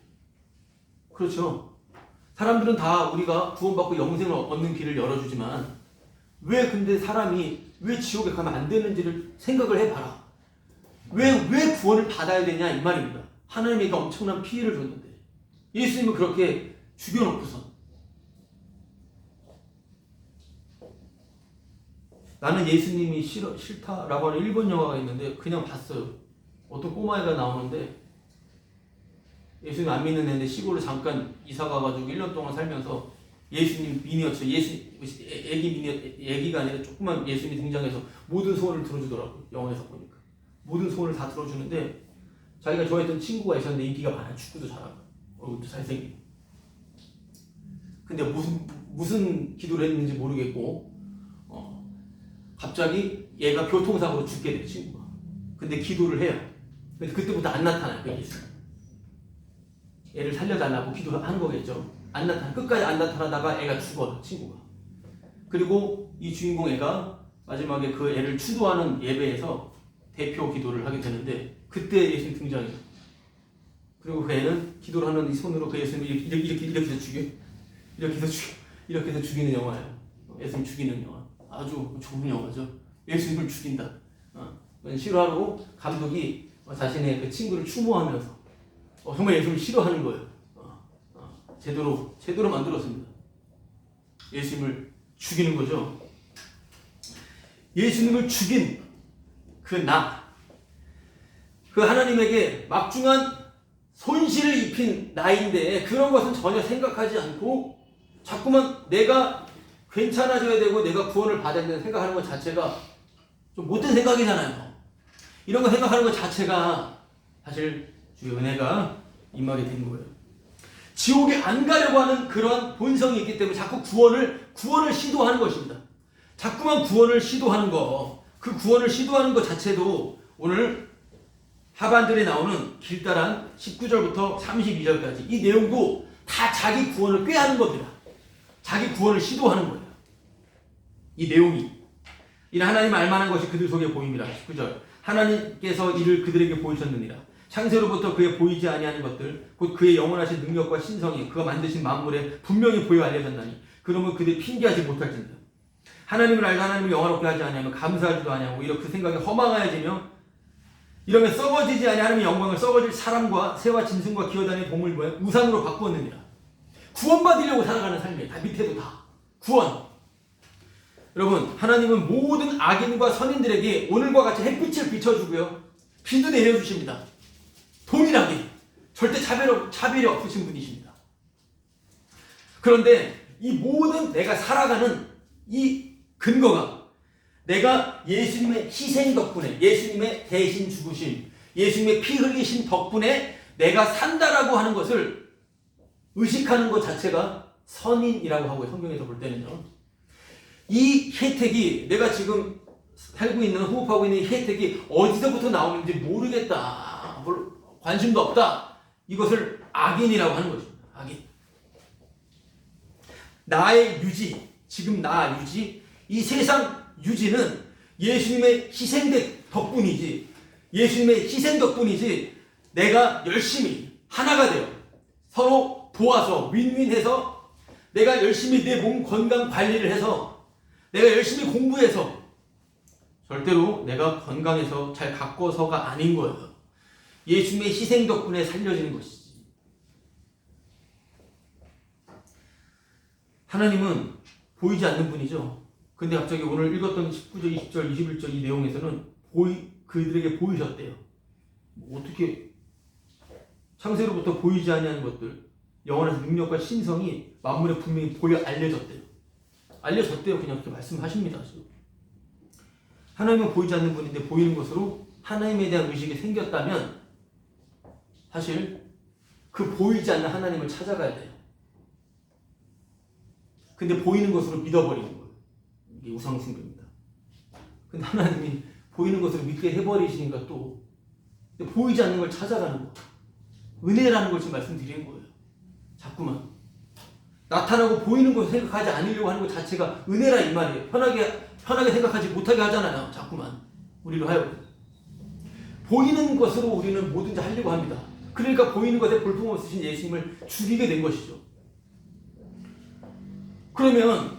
그렇죠. 사람들은 다 우리가 구원받고 영생을 얻는 길을 열어주지만 왜 근데 사람이 왜 지옥에 가면 안 되는지를 생각을 해봐라. 왜 구원을 받아야 되냐 이 말입니다. 하나님이 엄청난 피해를 줬는데 예수님은 그렇게 죽여놓고서 나는 예수님이 싫다라고 하는 일본 영화가 있는데 그냥 봤어요. 어떤 꼬마애가 나오는데 예수님 안 믿는 애인데 시골에 잠깐 이사 가가지고 1년 동안 살면서 예수님 미니어처 애기가 아니라 조그만 예수님이 등장해서 모든 소원을 들어주더라고요. 영화에서 보니까 모든 소원을 다 들어주는데 자기가 좋아했던 친구가 있었는데 인기가 많아요. 축구도 잘하고 얼굴도 잘생기고. 근데 무슨 기도를 했는지 모르겠고 갑자기 얘가 교통사고로 죽게 돼 친구가. 근데 기도를 해요. 근데 그때부터 안 나타나요. 그 예수. 애를 살려달라고 기도하는 거겠죠. 안 나타나. 끝까지 안 나타나다가 애가 죽어요. 친구가. 그리고 이 주인공 애가 마지막에 그 애를 추도하는 예배에서 대표 기도를 하게 되는데 그때 예수님 등장해요. 그리고 그 애는 기도를 하는 이 손으로 그 예수님을 이렇게 해서 죽여. 이렇게 해서 죽이는 영화예요. 예수님 죽이는 영화. 아주 좋은 영화죠. 예수님을 죽인다. 싫어하고 감독이 자신의 그 친구를 추모하면서 정말 예수님을 싫어하는 거예요. 제대로 만들었습니다. 예수님을 죽이는 거죠. 예수님을 죽인 그 하나님에게 막중한 손실을 입힌 나인데 그런 것은 전혀 생각하지 않고 자꾸만 내가 괜찮아져야 되고 내가 구원을 받아야 된다는 생각하는 것 자체가 좀 못된 생각이잖아요. 이런 거 생각하는 것 자체가 사실 주의 은혜가 임하게 된 거예요. 지옥에 안 가려고 하는 그런 본성이 있기 때문에 자꾸 구원을 구원을 시도하는 것입니다. 자꾸만 구원을 시도하는 거, 그 구원을 시도하는 것 자체도 오늘 하반절에 나오는 길다란 19절부터 32절까지 이 내용도 다 자기 구원을 꾀하는 겁니다. 자기 구원을 시도하는 거예요. 이 내용이. 이는 하나님 알만한 것이 그들 속에 보입니다. 19절. 하나님께서 이를 그들에게 보이셨느니라. 창세로부터 그의 보이지 아니하는 것들 곧 그의 영원하신 능력과 신성이 그가 만드신 만물에 분명히 보여 알려졌나니 그러면 그들이 핑계하지 못할진다. 하나님을 알고 하나님을 영화롭게 하지 아니하면 감사하지도 아니하고 오히려 그 생각이 허망하여지며 이러면 썩어지지 아니하는 영광을 썩어질 사람과 새와 짐승과 기어다니는 동물과 우상으로 바꾸었느니라. 구원받으려고 살아가는 삶이에요. 다 밑에도 다 구원. 여러분, 하나님은 모든 악인과 선인들에게 오늘과 같이 햇빛을 비춰주고요, 비도 내려주십니다. 동일하게 절대 차별이 없으신 분이십니다. 그런데 이 모든 내가 살아가는 이 근거가 내가 예수님의 희생 덕분에, 예수님의 대신 죽으심, 예수님의 피 흘리신 덕분에 내가 산다라고 하는 것을 의식하는 것 자체가 선인이라고 하고요. 성경에서 볼 때는요. 이 혜택이 내가 지금 살고 있는, 호흡하고 있는 이 혜택이 어디서부터 나오는지 모르겠다, 관심도 없다, 이것을 악인이라고 하는 것입니다. 악인. 나의 유지, 지금 나 유지, 이 세상 유지는 예수님의 희생 덕분이지, 예수님의 희생 덕분이지, 내가 열심히 하나가 되어 서로 도와서 윈윈해서 내가 열심히 내 몸 건강 관리를 해서 내가 열심히 공부해서 절대로 내가 건강해서 잘 가꿔서가 아닌 거예요. 예수님의 희생 덕분에 살려지는 것이지. 하나님은 보이지 않는 분이죠. 근데 갑자기 오늘 읽었던 19절, 20절, 21절 이 내용에서는 그들에게 보이셨대요. 어떻게 창세로부터 보이지 아니하는 것들, 영원한 능력과 신성이 만물에 분명히 보여 알려졌대요. 알려졌대요. 그냥 그렇게 말씀하십니다. 하나님은 보이지 않는 분인데 보이는 것으로 하나님에 대한 의식이 생겼다면 사실 그 보이지 않는 하나님을 찾아가야 돼요. 근데 보이는 것으로 믿어버리는 거예요. 이게 우상숭배입니다. 근데 하나님이 보이는 것으로 믿게 해버리시니까 또 보이지 않는 걸 찾아가는 거. 은혜라는 걸 지금 말씀드리는 거예요. 자꾸만 나타나고 보이는 것을 생각하지 않으려고 하는 것 자체가 은혜라 이 말이에요. 편하게 생각하지 못하게 하잖아요. 자꾸만 우리로 하여금 보이는 것으로 우리는 뭐든지 하려고 합니다. 그러니까 보이는 것에 볼품없으신 예수님을 죽이게 된 것이죠. 그러면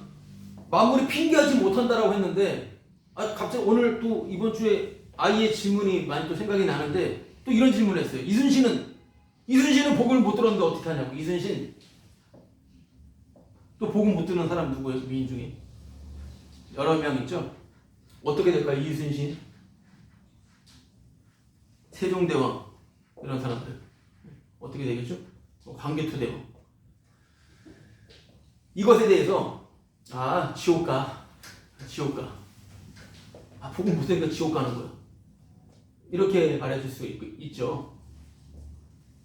만물이 핑계하지 못한다라고 했는데 갑자기 오늘 또 이번 주에 아이의 질문이 많이 또 생각이 나는데 또 이런 질문을 했어요. 이순신은 복음을 못 들었는데 어떻게 하냐고. 이순신 또 복음 못 듣는 사람 누구예요? 미인 중에 여러 명 있죠? 어떻게 될까요? 이순신, 세종대왕 이런 사람들 어떻게 되겠죠? 광개토대왕. 이것에 대해서 지옥 가. 복음 못 듣니까 지옥 가는 거야. 이렇게 말해줄 수 있죠.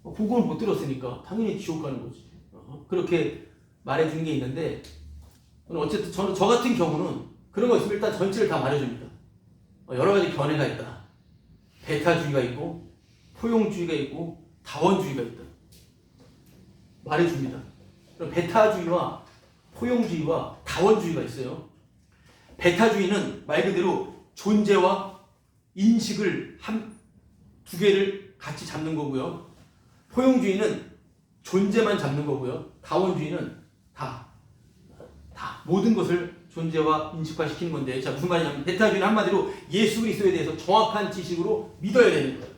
복음을 못 들었으니까 당연히 지옥 가는 거지. 그렇게 말해주는 게 있는데, 어쨌든 저 같은 경우는 그런 거 있으면 일단 전체를 다 말해줍니다. 여러 가지 견해가 있다. 배타주의가 있고, 포용주의가 있고, 다원주의가 있다. 말해줍니다. 그럼 배타주의와 포용주의와 다원주의가 있어요. 배타주의는 말 그대로 존재와 인식을 두 개를 같이 잡는 거고요. 포용주의는 존재만 잡는 거고요. 다원주의는 다 모든 것을 존재와 인식화시키는 건데, 자, 무슨 말이냐면 배타주의는 한마디로 예수 그리스도에 대해서 정확한 지식으로 믿어야 되는 거예요.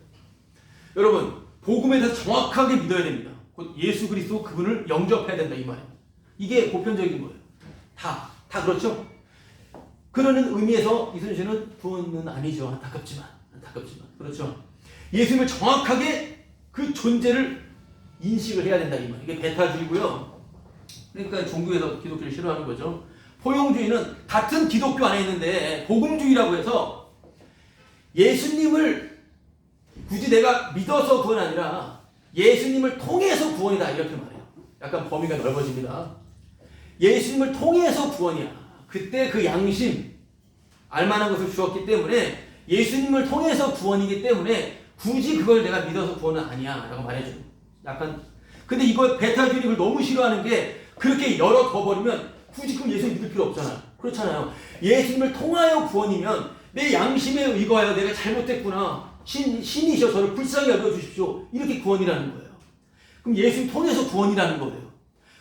여러분, 복음에 대해서 정확하게 믿어야 됩니다. 곧 예수 그리스도 그분을 영접해야 된다 이 말이에요. 이게 보편적인 거예요. 다 그렇죠? 그러는 의미에서 이순신은 부원은 아니죠. 안타깝지만 그렇죠. 예수님을 정확하게 그 존재를 인식을 해야 된다 이 말. 이게 배타주의고요. 그러니까 종교에서 기독교를 싫어하는 거죠. 포용주의는 같은 기독교 안에 있는데 복음주의라고 해서 예수님을 굳이 내가 믿어서 구원 아니라 예수님을 통해서 구원이다 이렇게 말해요. 약간 범위가 넓어집니다. 예수님을 통해서 구원이야. 그때 그 양심, 알만한 것을 주었기 때문에 예수님을 통해서 구원이기 때문에 굳이 그걸 내가 믿어서 구원은 아니야 라고 말해줘. 약간 근데 이거 베타 주립을 너무 싫어하는 게 그렇게 열어 둬버리면 굳이 그럼 예수 믿을 필요 없잖아요. 그렇잖아요. 예수님을 통하여 구원이면 내 양심에 의거하여 내가 잘못했구나. 신이셔 저를 불쌍히 여겨주십시오. 이렇게 구원이라는 거예요. 그럼 예수님 통해서 구원이라는 거예요.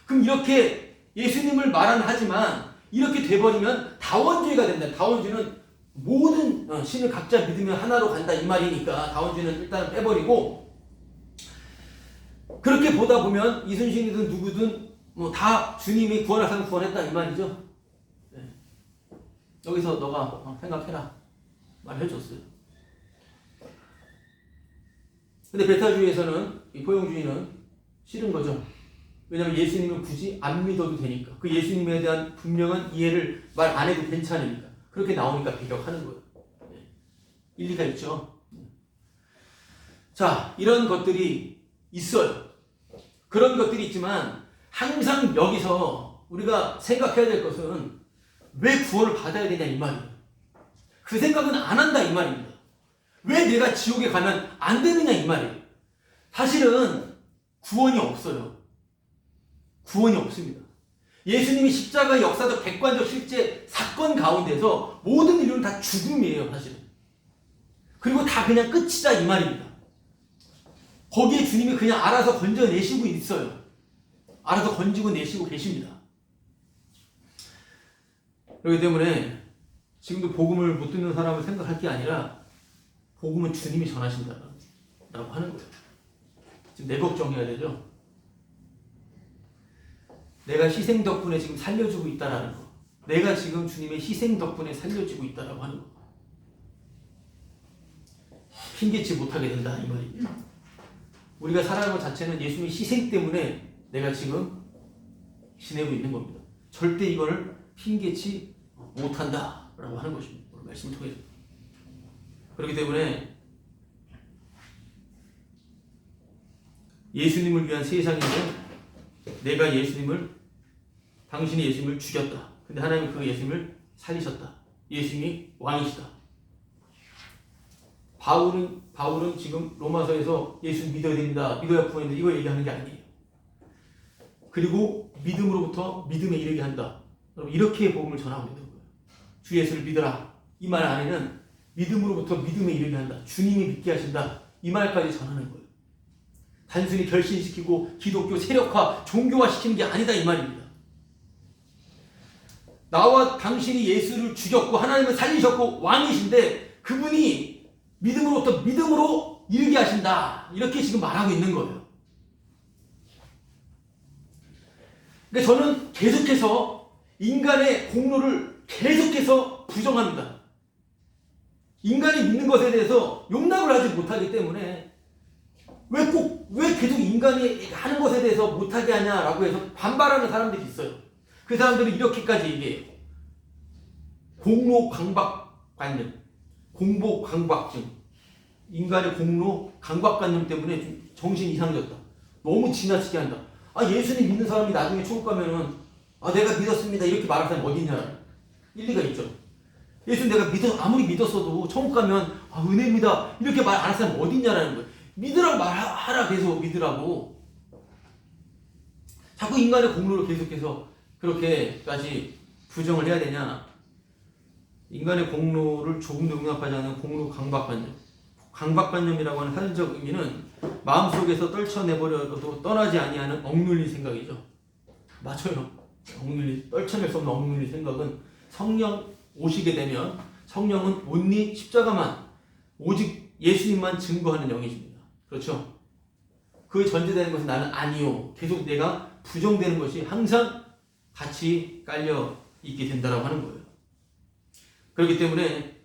그럼 이렇게 예수님을 말은 하지만 이렇게 돼버리면 다원주의가 된다. 다원주의는 모든 신을 각자 믿으면 하나로 간다 이 말이니까 다원주의는 일단 빼버리고 그렇게 보다 보면 이순신이든 누구든 뭐 다 주님이 구원하사는 구원했다 이 말이죠. 네. 여기서 너가 생각해라 말해줬어요. 근데 베타주의에서는 이 포용주의는 싫은 거죠. 왜냐하면 예수님은 굳이 안 믿어도 되니까 그 예수님에 대한 분명한 이해를 말 안 해도 괜찮으니까 그렇게 나오니까 배격하는 거예요. 네. 일리가 있죠. 자, 이런 것들이 있어요. 그런 것들이 있지만 항상 여기서 우리가 생각해야 될 것은 왜 구원을 받아야 되냐 이 말이에요. 그 생각은 안 한다 이 말입니다. 왜 내가 지옥에 가면 안 되느냐 이 말이에요. 사실은 구원이 없어요. 구원이 없습니다. 예수님이 십자가 역사적 객관적 실제 사건 가운데서 모든 인류는 다 죽음이에요 사실은. 그리고 다 그냥 끝이다 이 말입니다. 거기에 주님이 그냥 알아서 건져내시고 있어요. 알아서 건지고 내시고 계십니다. 그렇기 때문에 지금도 복음을 못 듣는 사람을 생각할 게 아니라 복음은 주님이 전하신다라고 하는 거예요. 지금 내 걱정해야 되죠. 내가 희생 덕분에 지금 살려주고 있다라는 거. 내가 지금 주님의 희생 덕분에 살려주고 있다라고 하는 거. 핑계치 못하게 된다 이 말입니다. 우리가 살아가는 것 자체는 예수님의 희생 때문에 내가 지금 지내고 있는 겁니다. 절대 이거를 핑계치 못한다라고 하는 것입니다. 오늘 말씀을 통해서. 그렇기 때문에 예수님을 위한 세상인데 내가 당신이 예수님을 죽였다. 근데 하나님은 그 예수님을 살리셨다. 예수님이 왕이시다. 바울은 지금 로마서에서 예수 믿어야 됩니다. 믿어야 구원인다. 이거 얘기하는 게 아니에요. 그리고 믿음으로부터 믿음에 이르게 한다. 여러분 이렇게 복음을 전하고 있는 거예요. 주 예수를 믿어라. 이 말 안에는 믿음으로부터 믿음에 이르게 한다. 주님이 믿게 하신다. 이 말까지 전하는 거예요. 단순히 결신시키고 기독교 세력화, 종교화시키는 게 아니다 이 말입니다. 나와 당신이 예수를 죽였고 하나님을 살리셨고 왕이신데 그분이 믿음으로부터 믿음으로 이르게 하신다. 이렇게 지금 말하고 있는 거예요. 그러니까 저는 계속해서 인간의 공로를 계속해서 부정합니다. 인간이 믿는 것에 대해서 용납을 하지 못하기 때문에 왜 계속 인간이 하는 것에 대해서 못하게 하냐라고 해서 반발하는 사람들이 있어요. 그 사람들은 이렇게까지 얘기해요. 공로 강박관념, 공복 강박증, 인간의 공로 강박관념 때문에 좀 정신 이상해졌다. 너무 지나치게 한다. 예수님 믿는 사람이 나중에 천국 가면은 내가 믿었습니다 이렇게 말하는 사람이 어디 있냐. 일리가 있죠. 예수 내가 아무리 믿었어도 천국 가면 은혜입니다 이렇게 말 안 하는 사람이 어디 있냐라는 거예요. 믿으라고 말하라. 계속 믿으라고. 자꾸 인간의 공로를 계속해서 그렇게까지 부정을 해야 되냐. 인간의 공로를 조금도 용납하지 않는 공로 강박관념. 강박관념이라고 하는 사전적 의미는 마음속에서 떨쳐내버려도 떠나지 아니하는 억눌린 생각이죠. 맞아요. 떨쳐낼 수 없는 억눌린 생각은 성령 오시게 되면 성령은 온리 십자가만 오직 예수님만 증거하는 영이십니다. 그렇죠? 그 전제되는 것은 나는 아니요. 계속 내가 부정되는 것이 항상 같이 깔려 있게 된다라고 하는 거예요. 그렇기 때문에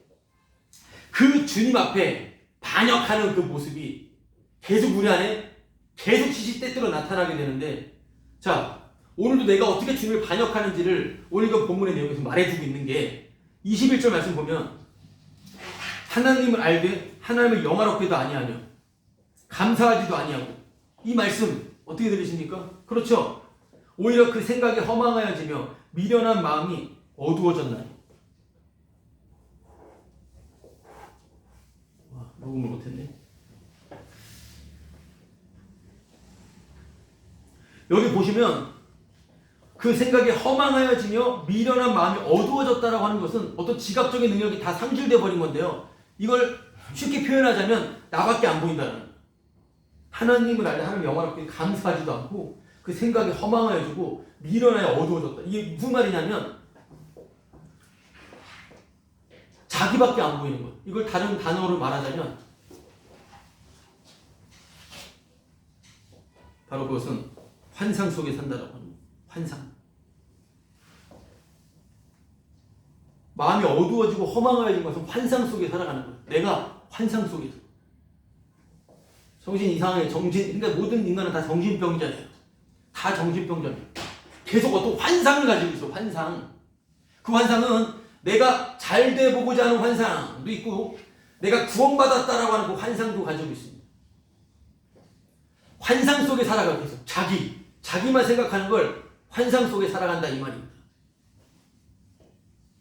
그 주님 앞에 반역하는 그 모습이 계속 우리 안에 계속 시시때때로 나타나게 되는데, 자, 오늘도 내가 어떻게 주님을 반역하는지를 오늘 그 본문의 내용에서 말해주고 있는 게 21절 말씀 보면 하나님을 알되 하나님을 영화롭게도 아니하며 감사하지도 아니하고. 이 말씀 어떻게 들리십니까? 그렇죠. 오히려 그 생각이 허망하여지며 미련한 마음이 어두워졌나요? 와, 녹음을 못했네. 여기 보시면 그 생각이 허망하여지며 미련한 마음이 어두워졌다라고 하는 것은 어떤 지각적인 능력이 다 상실되어 버린 건데요. 이걸 쉽게 표현하자면 나밖에 안 보인다는 거예요. 하나님을 알때 하나님 영화롭게 감사하지도 않고 그 생각이 허망하여지고 미련하여 어두워졌다. 이게 무슨 말이냐면 자기밖에 안 보이는 거예요. 이걸 다른 단어로 말하자면 바로 그것은 환상 속에 산다라고 하는 거예요. 환상. 마음이 어두워지고 허망하여진 것은 환상 속에 살아가는 거예요. 내가 환상 속에서. 정신 이상해. 그러니까 모든 인간은 다 정신병자예요. 다 정신병자예요. 계속 어떤 환상을 가지고 있어. 환상. 그 환상은 내가 잘 돼 보고자 하는 환상도 있고 내가 구원받았다라고 하는 그 환상도 가지고 있습니다. 환상 속에 살아가고 있어. 자기만 생각하는 걸 환상 속에 살아간다 이 말입니다.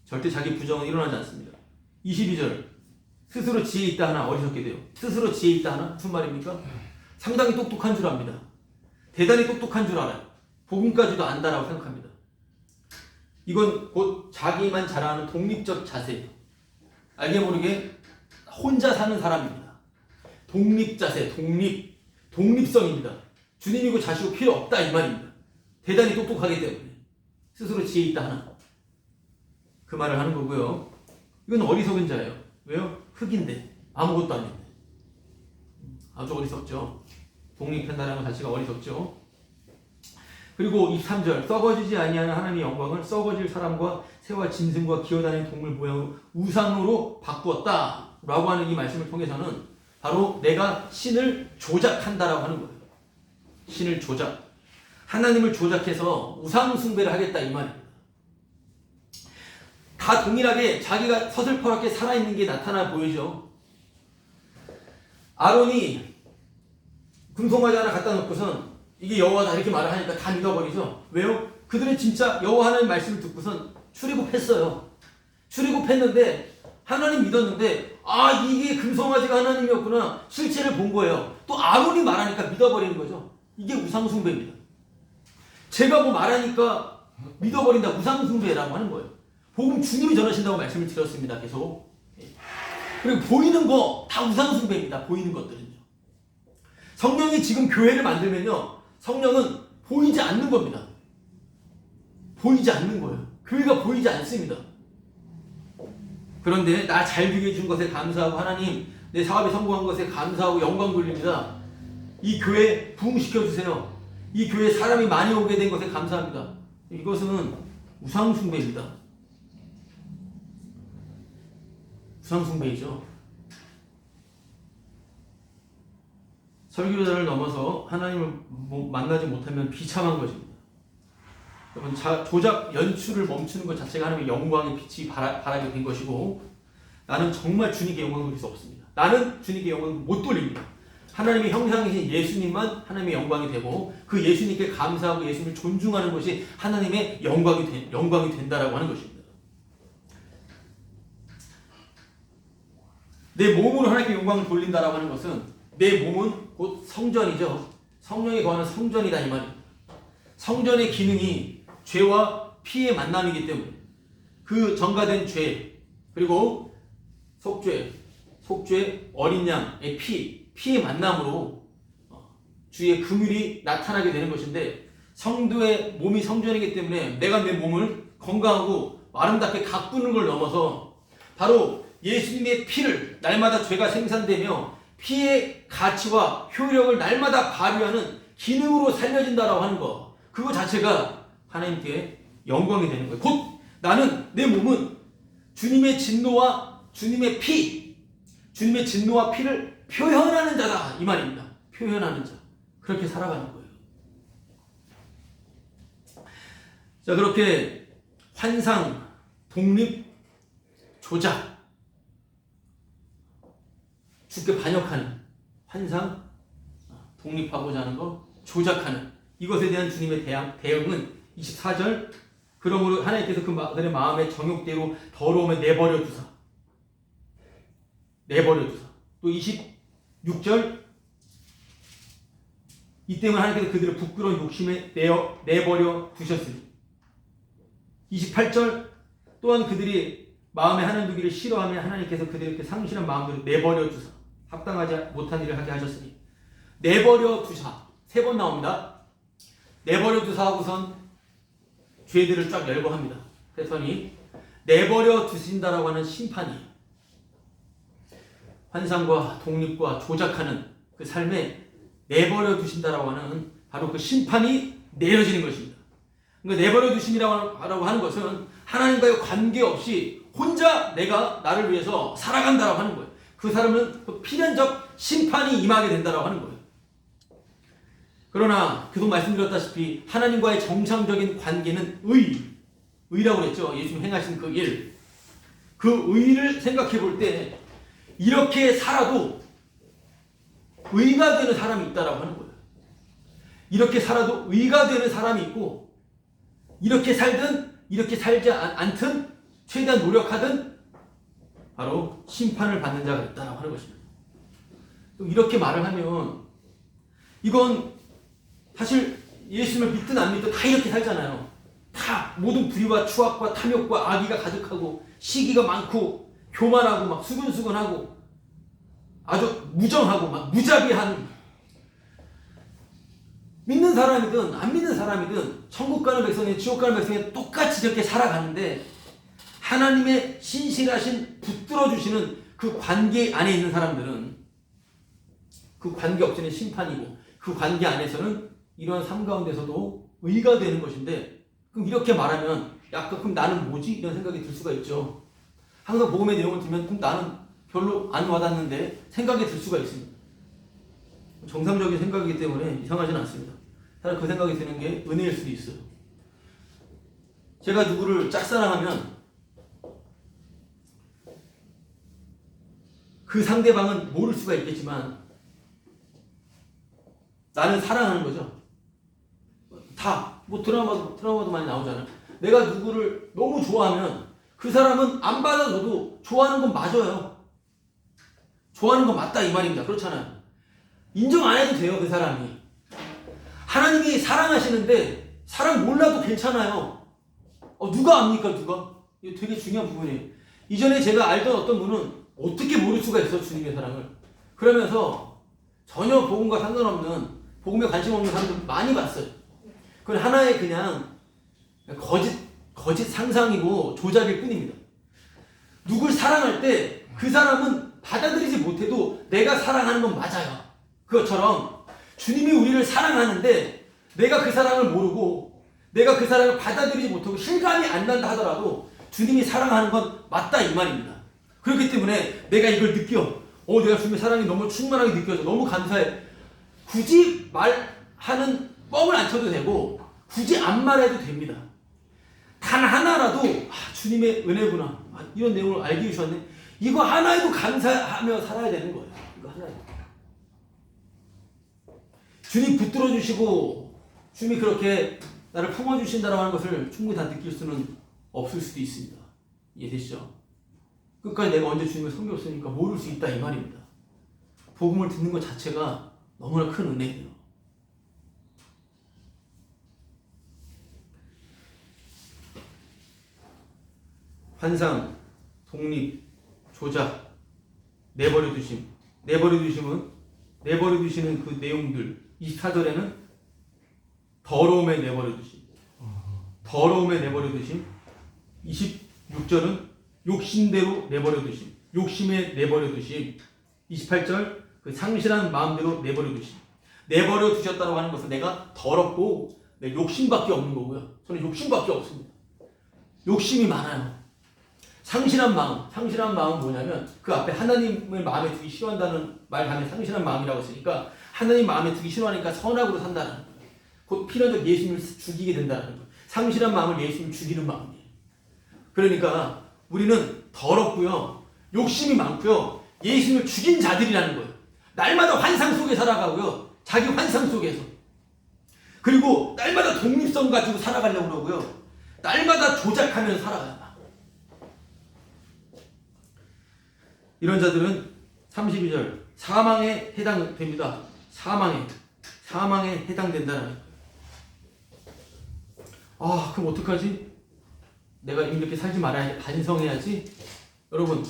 절대 자기 부정은 일어나지 않습니다. 22절 스스로 지혜 있다 하나 어리석게 돼요. 스스로 지혜 있다 하나 무슨 말입니까? 상당히 똑똑한 줄 압니다. 대단히 똑똑한 줄 알아요. 복음까지도 안다라고 생각합니다. 이건 곧 자기만 잘하는 독립적 자세예요. 알게 모르게 혼자 사는 사람입니다. 독립 자세, 독립성입니다. 주님이고 자시고 필요 없다 이 말입니다. 대단히 똑똑하기 때문에 스스로 지혜 있다 하나 그 말을 하는 거고요. 이건 어리석은 자예요. 왜요? 흑인데 아무것도 아닌데 아주 어리석죠. 독립한다는 것 자체가 어리석죠. 그리고 23절 썩어지지 아니하는 하나님의 영광을 썩어질 사람과 새와 짐승과 기어다니는 동물 모양으로 우상으로 바꾸었다 라고 하는 이 말씀을 통해서는 바로 내가 신을 조작한다라고 하는 거예요. 신을 조작. 하나님을 조작해서 우상 숭배를 하겠다 이 말입니다. 다 동일하게 자기가 서슬퍼렇게 살아있는 게 나타나 보이죠. 아론이 금송아지 하나 갖다 놓고선 이게 여호와다 이렇게 말을 하니까 다 믿어버리죠. 왜요? 그들은 진짜 여호와 하나님 말씀을 듣고선 출애굽했어요. 출애굽했는데 하나님 믿었는데 아 이게 금송아지가 하나님이었구나 실체를 본 거예요. 또 아론이 말하니까 믿어버리는 거죠. 이게 우상숭배입니다. 제가 뭐 말하니까 믿어버린다 우상숭배라고 하는 거예요. 복음 주님이 전하신다고 말씀을 드렸습니다. 계속. 그리고 보이는 거 다 우상숭배입니다. 보이는 것들은요. 성령이 지금 교회를 만들면요. 성령은 보이지 않는 겁니다. 보이지 않는 거예요. 교회가 보이지 않습니다. 그런데 나 잘 되게 해준 것에 감사하고 하나님 내 사업이 성공한 것에 감사하고 영광 돌립니다. 이 교회 부흥시켜주세요. 이 교회에 사람이 많이 오게 된 것에 감사합니다. 이것은 우상숭배입니다. 우상숭배이죠. 설교자를 넘어서 하나님을 만나지 못하면 비참한 것입니다. 여러분 조작 연출을 멈추는 것 자체가 하나님의 영광의 빛이 바라게 된 것이고 나는 정말 주님께 영광을 돌릴 수 없습니다. 나는 주님께 영광을 못 돌립니다. 하나님의 형상이신 예수님만 하나님의 영광이 되고 그 예수님께 감사하고 예수님을 존중하는 것이 하나님의 영광이 된다라고 하는 것입니다. 내 몸으로 하나님께 영광을 돌린다라고 하는 것은 내 몸은 곧 성전이죠. 성령이 거하는 성전이다 이 말입니다. 성전의 기능이 죄와 피의 만남이기 때문에 그 전가된 죄 그리고 속죄 어린 양의 피의 만남으로 주의 긍휼이 나타나게 되는 것인데 성도의 몸이 성전이기 때문에 내가 내 몸을 건강하고 아름답게 가꾸는 걸 넘어서 바로 예수님의 피를 날마다 죄가 생산되며 피의 가치와 효력을 날마다 발휘하는 기능으로 살려진다라고 하는 거 그거 자체가 하나님께 영광이 되는 거예요. 곧 나는 내 몸은 주님의 진노와 주님의 진노와 피를 표현하는 자다 이 말입니다. 표현하는 자 그렇게 살아가는 거예요. 자 그렇게 환상, 독립, 조작 주께 반역하는 환상, 독립하고자 하는 거, 조작하는 이것에 대한 주님의 대응은 24절 그러므로 하나님께서 그들의 마음의 정욕대로 더러움에 내버려 두사. 또 26절 이 때문에 하나님께서 그들을 부끄러운 욕심에 내버려 두셨으니. 28절 또한 그들이 마음에 하나님 두기를 싫어하며 하나님께서 그들에게 상실한 마음대로 내버려 두사 합당하지 못한 일을 하게 하셨으니. 내버려 두사 3번 나옵니다. 내버려 두사 하고선 죄들을 쫙 열거합니다. 그랬더니 내버려 두신다라고 하는 심판이 환상과 독립과 조작하는 그 삶에 내버려 두신다라고 하는 바로 그 심판이 내려지는 것입니다. 그러니까 내버려 두심이라고 하는 것은 하나님과의 관계없이 혼자 내가 나를 위해서 살아간다라고 하는 거예요. 그 사람은 그 필연적 심판이 임하게 된다라고 하는 거예요. 그러나 그동 말씀드렸다시피 하나님과의 정상적인 관계는 의라고 그랬죠. 예수님 행하신 그 일. 그 의를 생각해 볼 때 이렇게 살아도 의가 되는 사람이 있다라고 하는 거예요. 이렇게 살아도 의가 되는 사람이 있고 이렇게 살든 이렇게 살지 않든 최대한 노력하든 바로 심판을 받는 자가 있다라고 하는 것입니다. 이렇게 말을 하면 이건 사실 예수님을 믿든 안 믿든 다 이렇게 살잖아요. 다 모든 불의와 추악과 탐욕과 악의가 가득하고 시기가 많고 교만하고 막 수근수근하고 아주 무정하고 막 무자비한 믿는 사람이든 안 믿는 사람이든 천국 가는 백성이 지옥 가는 백성이 똑같이 저렇게 살아가는데 하나님의 신실하신 붙들어 주시는 그 관계 안에 있는 사람들은 그 관계 없이는 심판이고 그 관계 안에서는 이러한 삶 가운데서도 의가 되는 것인데 그럼 이렇게 말하면 약간 그럼 나는 뭐지? 이런 생각이 들 수가 있죠. 항상 복음의 내용을 들으면 그럼 나는 별로 안 와닿는데 생각이 들 수가 있습니다. 정상적인 생각이기 때문에 이상하진 않습니다. 사실 그 생각이 드는 게 은혜일 수도 있어요. 제가 누구를 짝사랑하면 그 상대방은 모를 수가 있겠지만 나는 사랑하는 거죠. 다 뭐 드라마도 많이 나오잖아요. 내가 누구를 너무 좋아하면 그 사람은 안 받아줘도 좋아하는 건 맞아요. 좋아하는 건 맞다 이 말입니다. 그렇잖아요. 인정 안 해도 돼요. 그 사람이. 하나님이 사랑하시는데 사랑 몰라도 괜찮아요. 누가 압니까? 누가? 이거 되게 중요한 부분이에요. 이전에 제가 알던 어떤 분은 어떻게 모를 수가 있어 주님의 사랑을. 그러면서 전혀 복음과 상관없는 복음에 관심 없는 사람들 많이 봤어요. 그건 하나의 그냥 거짓 상상이고 조작일 뿐입니다. 누굴 사랑할 때 그 사람은 받아들이지 못해도 내가 사랑하는 건 맞아요. 그것처럼 주님이 우리를 사랑하는데 내가 그 사랑을 모르고 내가 그 사랑을 받아들이지 못하고 실감이 안 난다 하더라도 주님이 사랑하는 건 맞다 이 말입니다. 그렇기 때문에 내가 이걸 느껴. 내가 주님의 사랑이 너무 충만하게 느껴져. 너무 감사해. 굳이 말하는 뻥을 안 쳐도 되고 굳이 안 말해도 됩니다. 단 하나라도 주님의 은혜구나. 이런 내용을 알게 해주셨네. 이거 하나에도 감사하며 살아야 되는 거예요. 이거 하나에. 주님 붙들어 주시고 주님이 그렇게 나를 품어주신다고 하는 것을 충분히 다 느낄 수는 없을 수도 있습니다. 이해되시죠? 끝까지 내가 언제 주님을 섬겼으니까 모를 수 있다 이 말입니다. 복음을 듣는 것 자체가 너무나 큰 은혜예요. 환상, 독립, 조작, 내버려 두심. 내버려 두시는 그 내용들. 24절에는 더러움에 내버려 두심. 더러움에 내버려 두심. 26절은 욕심대로 내버려 두심. 욕심에 내버려 두심. 28절 그 상실한 마음대로 내버려 두심. 내버려 두셨다고 하는 것은 내가 더럽고 내 욕심밖에 없는 거고요. 저는 욕심밖에 없습니다. 욕심이 많아요. 상실한 마음은 뭐냐면 그 앞에 하나님을 마음에 두기 싫어한다는 말 다음에 상실한 마음이라고 했으니까 하나님 마음에 두기 싫어하니까 선악으로 산다는 거예요. 곧 필연적 예수님을 죽이게 된다는 거예요. 상실한 마음을 예수님을 죽이는 마음이에요. 그러니까 우리는 더럽고요. 욕심이 많고요. 예수님을 죽인 자들이라는 거예요. 날마다 환상 속에 살아가고요. 자기 환상 속에서. 그리고 날마다 독립성 가지고 살아가려고 그러고요. 날마다 조작하면서 살아가요. 이런 자들은 32절 사망에 해당됩니다. 사망에 해당된다는 거예요. 아, 그럼 어떡하지? 내가 이렇게 살지 말아야 반성해야지. 여러분,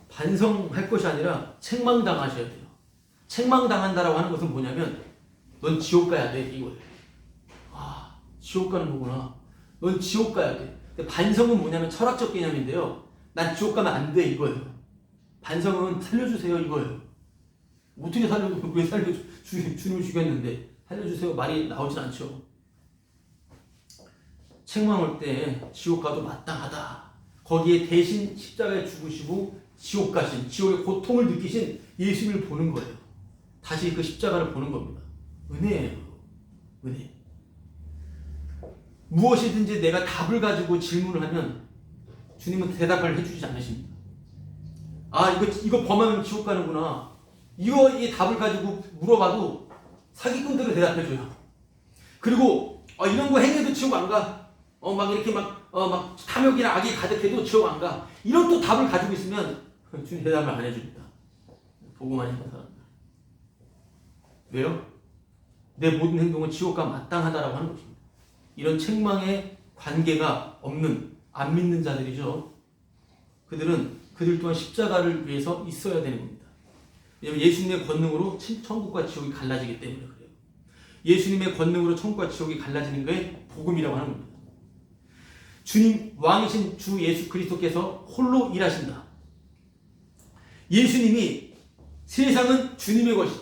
반성할 것이 아니라 책망당하셔야 돼요. 책망당한다라고 하는 것은 뭐냐면 넌 지옥 가야 돼 이거예요. 아, 지옥 가는 거구나. 넌 지옥 가야 돼. 근데 반성은 뭐냐면 철학적 개념인데요. 난 지옥 가면 안 돼 이거예요. 반성은 살려주세요 이거예요. 어떻게 살려줘? 왜 살려줘? 주님을 죽였는데 살려주세요 말이 나오진 않죠. 책망 올 때 지옥 가도 마땅하다. 거기에 대신 십자가에 죽으시고 지옥 가신, 지옥의 고통을 느끼신 예수님을 보는 거예요. 다시 그 십자가를 보는 겁니다. 은혜예요. 은혜. 무엇이든지 내가 답을 가지고 질문을 하면 주님은 대답을 해주지 않으십니다. 아, 이거 범하면 지옥 가는구나. 이 답을 가지고 물어봐도 사기꾼들은 대답해줘요. 그리고 이런 거 행해도 지옥 안 가. 막 이렇게 막 탐욕이나 악이 가득해도 지옥 안 가. 이런 또 답을 가지고 있으면 주님 대답을 안 해줍니다. 보고만 있는 사람들. 왜요? 내 모든 행동은 지옥과 마땅하다라고 하는 것입니다. 이런 책망의 관계가 없는, 안 믿는 자들이죠. 그들 또한 십자가를 위해서 있어야 되는 겁니다. 왜냐하면 예수님의 권능으로 천국과 지옥이 갈라지기 때문에 그래요. 예수님의 권능으로 천국과 지옥이 갈라지는 게 복음이라고 하는 겁니다. 주님, 왕이신 주 예수 그리스도께서 홀로 일하신다. 예수님이 세상은 주님의 것이,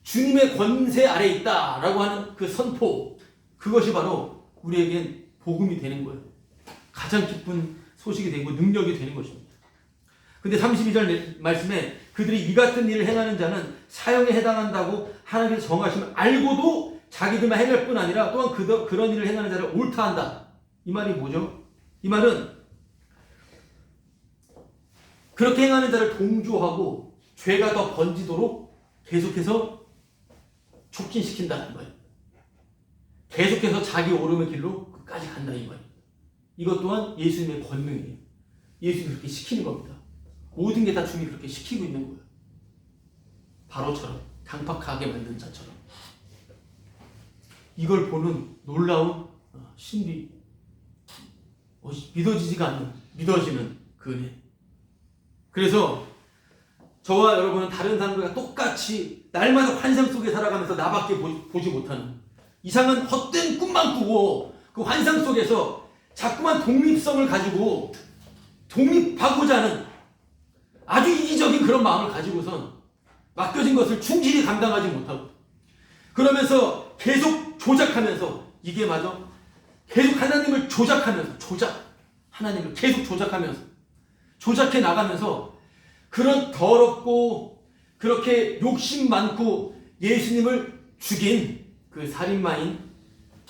주님의 권세 아래에 있다라고 하는 그 선포, 그것이 바로 우리에겐 복음이 되는 거예요. 가장 기쁜 소식이 되고 능력이 되는 것입니다. 근데 32절 말씀에 그들이 이 같은 일을 행하는 자는 사형에 해당한다고 하나님께서 정하시면 알고도 자기들만 행할 뿐 아니라 또한 그런 일을 행하는 자를 옳다 한다. 이 말이 뭐죠? 이 말은 그렇게 행하는 자를 동조하고 죄가 더 번지도록 계속해서 촉진시킨다는 거예요. 계속해서 자기 오름의 길로 끝까지 간다 이 말이에요. 이것 또한 예수님의 권능이에요. 예수님이 그렇게 시키는 겁니다. 모든 게 다 주님이 그렇게 시키고 있는 거예요. 바로처럼, 강팍하게 만든 자처럼. 이걸 보는 놀라운 신비, 믿어지는 그 은혜. 그래서 저와 여러분은 다른 사람들과 똑같이 날마다 환상 속에 살아가면서 나밖에 보지 못하는 이상한 헛된 꿈만 꾸고 그 환상 속에서 자꾸만 독립성을 가지고 독립하고자 하는 아주 이기적인 그런 마음을 가지고선 맡겨진 것을 충실히 감당하지 못하고 그러면서 계속 조작하면서 이게 맞아? 계속 하나님을 조작하면서 하나님을 계속 조작하면서 조작해 나가면서 그런 더럽고 그렇게 욕심 많고 예수님을 죽인 그 살인마인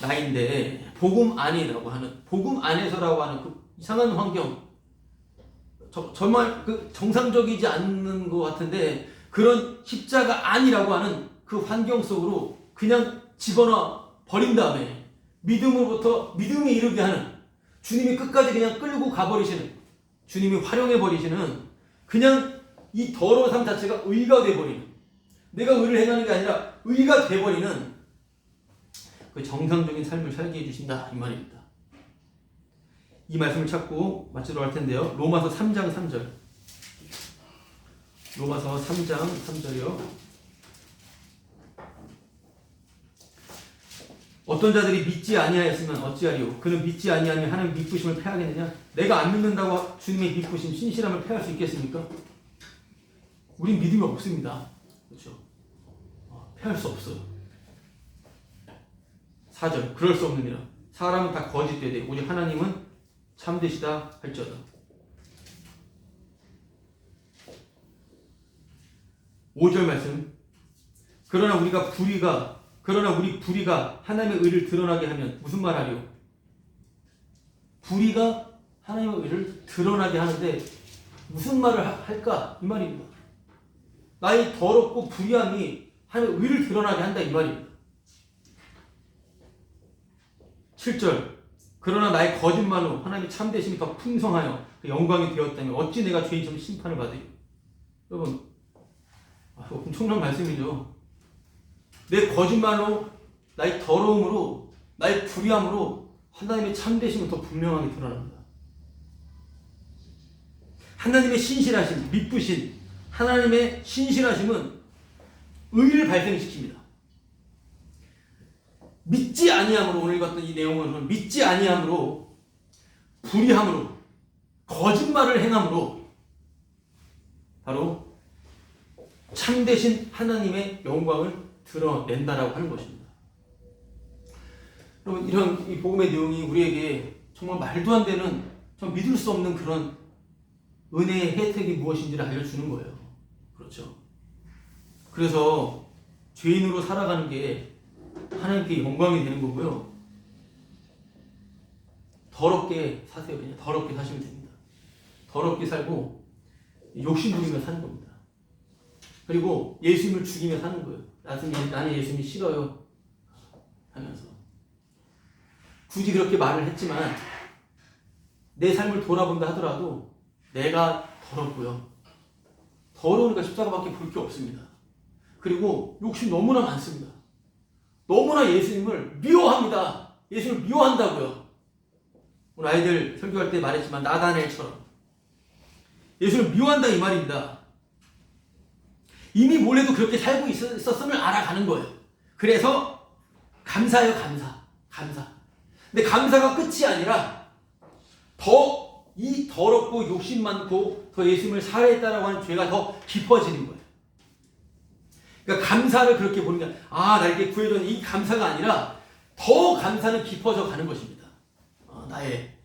나인데 복음 안이라고 하는 복음 안에서라고 하는 그 이상한 환경 정말 그 정상적이지 않는 것 같은데 그런 십자가 안이라고 하는 그 환경 속으로 그냥 집어넣어 버린 다음에 믿음에 이르게 하는 주님이 끝까지 그냥 끌고 가버리시는 주님이 활용해 버리시는 그냥 이 더러운 삶 자체가 의가 돼버리는 내가 의를 행하는 게 아니라 의가 돼버리는 그 정상적인 삶을 살게 해주신다 이 말입니다. 이 말씀을 찾고 마치도록 할 텐데요. 로마서 3장 3절 로마서 3장 3절이요. 어떤 자들이 믿지 아니하였으면 어찌하리요? 그는 믿지 아니하면 하나님 믿부심을 패하겠느냐? 내가 안 믿는다고 주님의 믿부심, 신실함을 패할 수 있겠습니까? 우린 믿음이 없습니다. 그렇죠? 패할 수 없어요. 4절 그럴 수 없느니라. 사람은 다 거짓되되 오직 하나님은 참되시다 할지어다. 5절 말씀 그러나 우리 불의가 하나님의 의를 드러나게 하면 무슨 말 하리요? 불의가 하나님의 의를 드러나게 하는데 무슨 말을 할까? 이 말입니다. 나의 더럽고 불의함이 하나님의 의를 드러나게 한다 이 말입니다. 7절. 그러나 나의 거짓말로 하나님의 참되심이 더 풍성하여 그 영광이 되었다면 어찌 내가 죄인처럼 심판을 받으요. 여러분, 엄청난 말씀이죠. 내 거짓말로, 나의 더러움으로, 나의 불의함으로 하나님의 참되심은 더 분명하게 드러납니다. 하나님의 신실하심, 미쁘신 하나님의 신실하심은 의를 발생시킵니다. 믿지 아니함으로, 오늘 읽었던 이 내용은 믿지 아니함으로, 불의함으로, 거짓말을 행함으로 바로 참되신 하나님의 영광을 드러낸다라고 하는 것입니다. 여러분, 이런 이 복음의 내용이 우리에게 정말 말도 안 되는, 좀 믿을 수 없는 그런 은혜의 혜택이 무엇인지를 알려주는 거예요. 그렇죠. 그래서 죄인으로 살아가는 게 하나님께 영광이 되는 거고요. 더럽게 사세요. 그냥 더럽게 사시면 됩니다. 더럽게 살고 욕심 부리며 사는 겁니다. 그리고 예수님을 죽이며 사는 거예요. 나는 예수님이 싫어요 하면서. 굳이 그렇게 말을 했지만 내 삶을 돌아본다 하더라도 내가 더럽고요. 더러우니까 십자가밖에 볼 게 없습니다. 그리고 욕심 너무나 많습니다. 너무나 예수님을 미워합니다. 예수님을 미워한다고요. 오늘 아이들 설교할 때 말했지만 나다넬처럼 예수님을 미워한다 이 말입니다. 이미 몰래도 그렇게 살고 있었음을 알아가는 거예요. 그래서 감사해요. 감사. 근데 감사가 끝이 아니라 더 이 더럽고 욕심 많고 더 예수님을 살해했다라고 하는 죄가 더 깊어지는 거예요. 그러니까 감사를 그렇게 보는 게 나에게 구해준 이 감사가 아니라 더 감사는 깊어져 가는 것입니다. 나의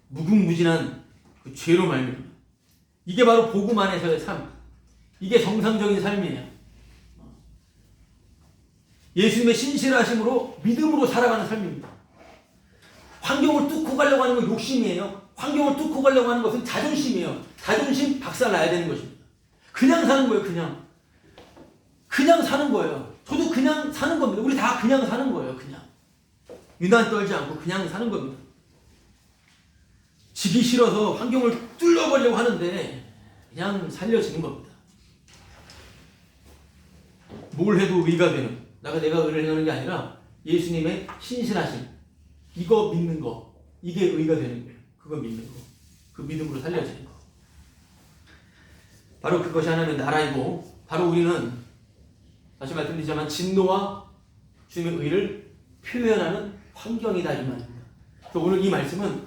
무궁무진한 그 죄로 말미암아. 이게 바로 복음 안에서의 삶. 이게 정상적인 삶이에요. 예수님의 신실하심으로 믿음으로 살아가는 삶입니다. 환경을 뚫고 가려고 하는 건 욕심이에요. 환경을 뚫고 가려고 하는 것은 자존심이에요. 자존심 박살나야 되는 것입니다. 그냥 사는 거예요. 그냥 사는 거예요. 저도 그냥 사는 겁니다. 우리 다 그냥 사는 거예요. 그냥 유난 떨지 않고 그냥 사는 겁니다. 지기 싫어서 환경을 뚫어버리려고 하는데 그냥 살려지는 겁니다. 뭘 해도 의가 되는, 내가 의를 행하는 게 아니라 예수님의 신실하심, 이거 믿는 거, 이게 의가 되는 거예요. 그거 믿는 거, 그 믿음으로 살려지는 거. 바로 그것이 하나님의 나라이고, 바로 우리는 다시 말씀드리자면 진노와 주님의 의를 표현하는 환경이다 이 말입니다. 오늘 이 말씀은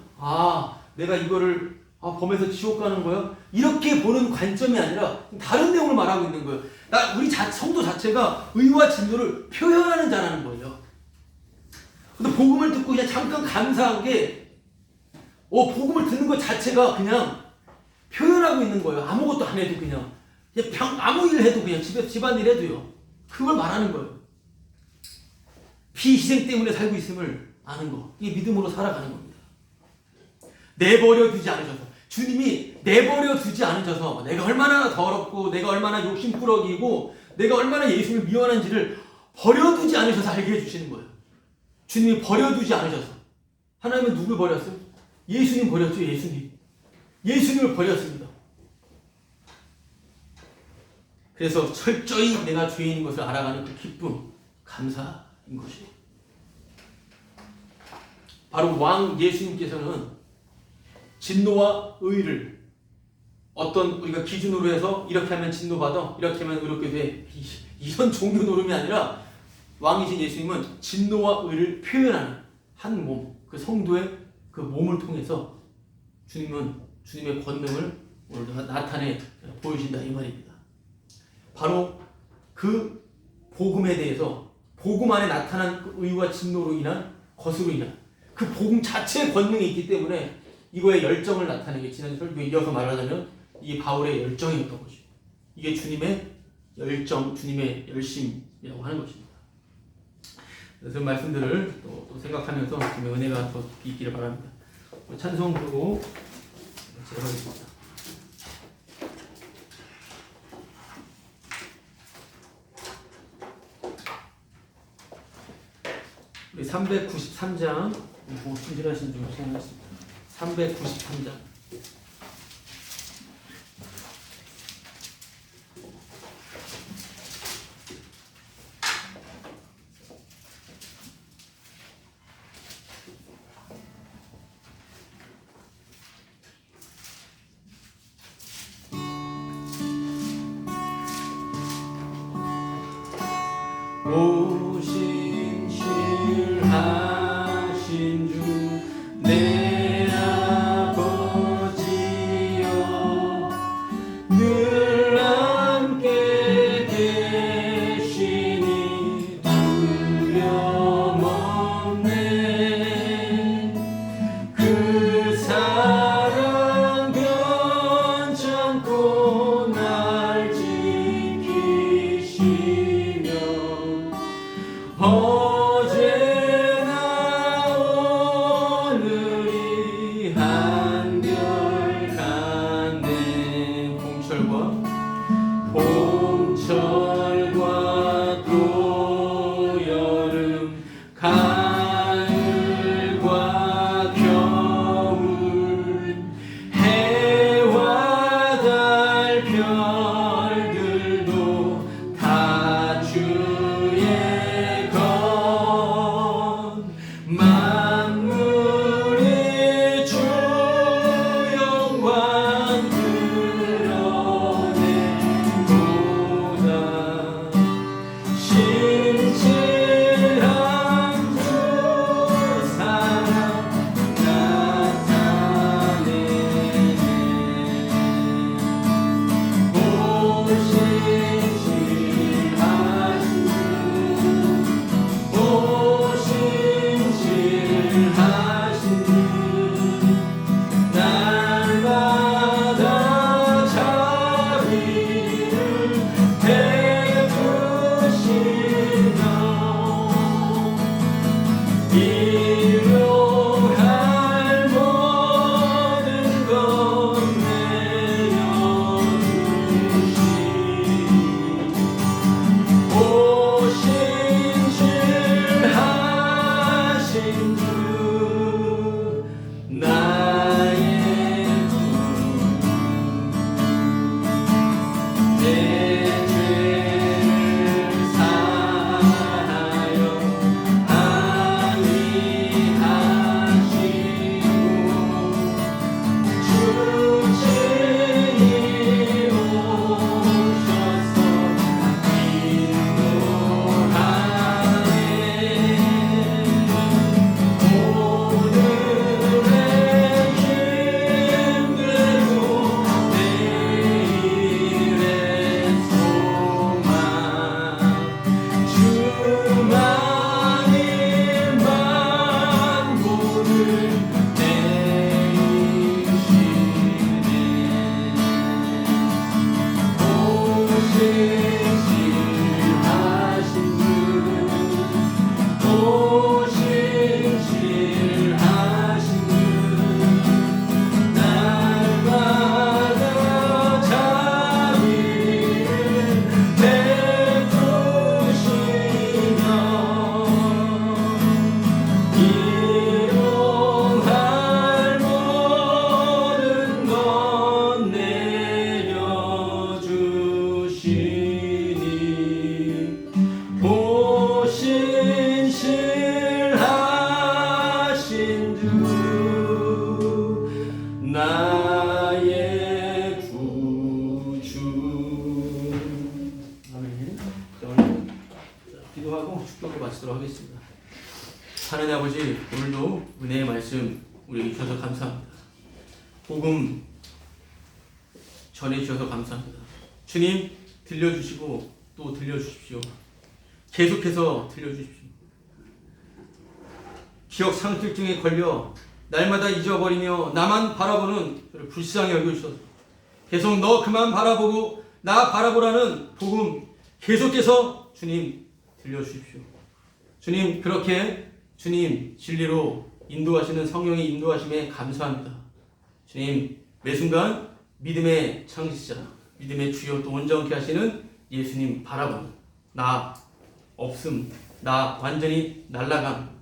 내가 이거를 범해서 지옥 가는 거야? 이렇게 보는 관점이 아니라 다른 내용을 말하고 있는 거예요. 우리 성도 자체가 의와 진노를 표현하는 자라는 거예요. 근데 복음을 듣고 그냥 잠깐 감사한 게 복음을 듣는 것 자체가 그냥 표현하고 있는 거예요. 아무것도 안 해도 그냥 아무 일 해도 그냥 집안일 해도요. 그걸 말하는 거예요. 피희생 때문에 살고 있음을 아는 거. 이게 믿음으로 살아가는 겁니다. 내버려 두지 않으셔서, 주님이 내버려 두지 않으셔서 내가 얼마나 더럽고 내가 얼마나 욕심꾸러기이고 내가 얼마나 예수님을 미워하는지를 버려두지 않으셔서 알게 해주시는 거예요. 주님이 버려두지 않으셔서. 하나님은 누굴 버렸어요? 예수님 버렸죠. 예수님을 버렸습니다. 그래서 철저히 내가 죄인인 것을 알아가는 그 기쁨, 감사인 것이에요. 바로 왕 예수님께서는 진노와 의를 어떤 우리가 기준으로 해서 이렇게 하면 진노받아, 이렇게 하면 의롭게 돼, 이런 종교 노름이 아니라 왕이신 예수님은 진노와 의를 표현하는 한 몸, 그 성도의 그 몸을 통해서 주님은 주님의 권능을 오늘도 나타내 보여주신다 이 말입니다. 바로 그 복음에 대해서, 복음 안에 나타난 그 의와 진노로 인한 것으로 인한 그 복음 자체의 권능이 있기 때문에 이거의 열정을 나타내게, 지난 설교에 이어서 말하자면 이게 바울의 열정이었던 것이고, 이게 주님의 열정, 주님의 열심이라고 하는 것입니다. 그래서 말씀들을 또 생각하면서 주님의 은혜가 더 깊이 있기를 바랍니다. 찬송 부르고 제가하겠습니다. 우리 393장 뭐 신실하신 줄 생각했습니다. 393장. 오신실하신 주 내 아버지여 늘 함께 계시니 두려움 없네 그 사랑 변찮고 날 지키시며 어제나 오늘이 한결같네 봄철과 또 여름 가을과 겨울 해와 달 별들도 다 주의 것 만물이 주 영광 드러내도다 신실한 주 사랑 나타내네 오신실하신 주 날마다 자비를 베푸시며 일용할 모든 것 내려주시니 오신실하신 주 나의 내 죄를 사하여 안위하시고 주친이 오셔서 인도하네 오늘의 힘들고 내일의 소망 주만이 만국을 내리시네 오신실하신 주 오신실하신 주 날마다 자비를 베푸시며 일용할 모든 것 내려주시니 오신실하신 주 나의 구주 아멘. 자, 오늘 기도하고 축복을 마치도록 하겠습니다. 하나님 아버지 오늘도 은혜의 말씀 우리에게 주셔서 감사합니다. 복음 전해주셔서 감사합니다. 주님 들려주시고 또 들려주십시오. 계속해서 들려주십시오. 기억 상실증에 걸려 날마다 잊어버리며 나만 바라보는 저를 불쌍히 여겨주셔서 계속 너 그만 바라보고 나 바라보라는 복음 계속해서 주님 들려주십시오. 주님 그렇게 주님 진리로 인도하시는 성령의 인도하심에 감사합니다. 주님 매 순간 믿음의 창시자 믿음의 주여 또 온전케 하시는 예수님 바라보는 나 없음 나 완전히 날라감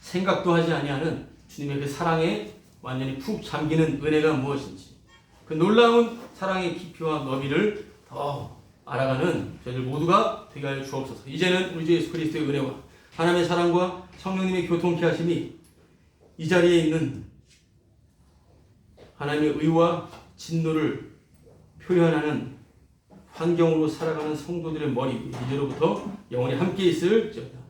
생각도 하지 아니하는 주님의 그 사랑에 완전히 푹 잠기는 은혜가 무엇인지, 그 놀라운 사랑의 깊이와 너비를 더 알아가는 저희들 모두가 되게 하여 주옵소서. 이제는 우리 주 예수 그리스도의 은혜와 하나님의 사랑과 성령님의 교통케 하심이 이 자리에 있는 하나님의 의와 진노를 표현하는 환경으로 살아가는 성도들의 머리 위에 이제로부터 영원히 함께 있을지어다.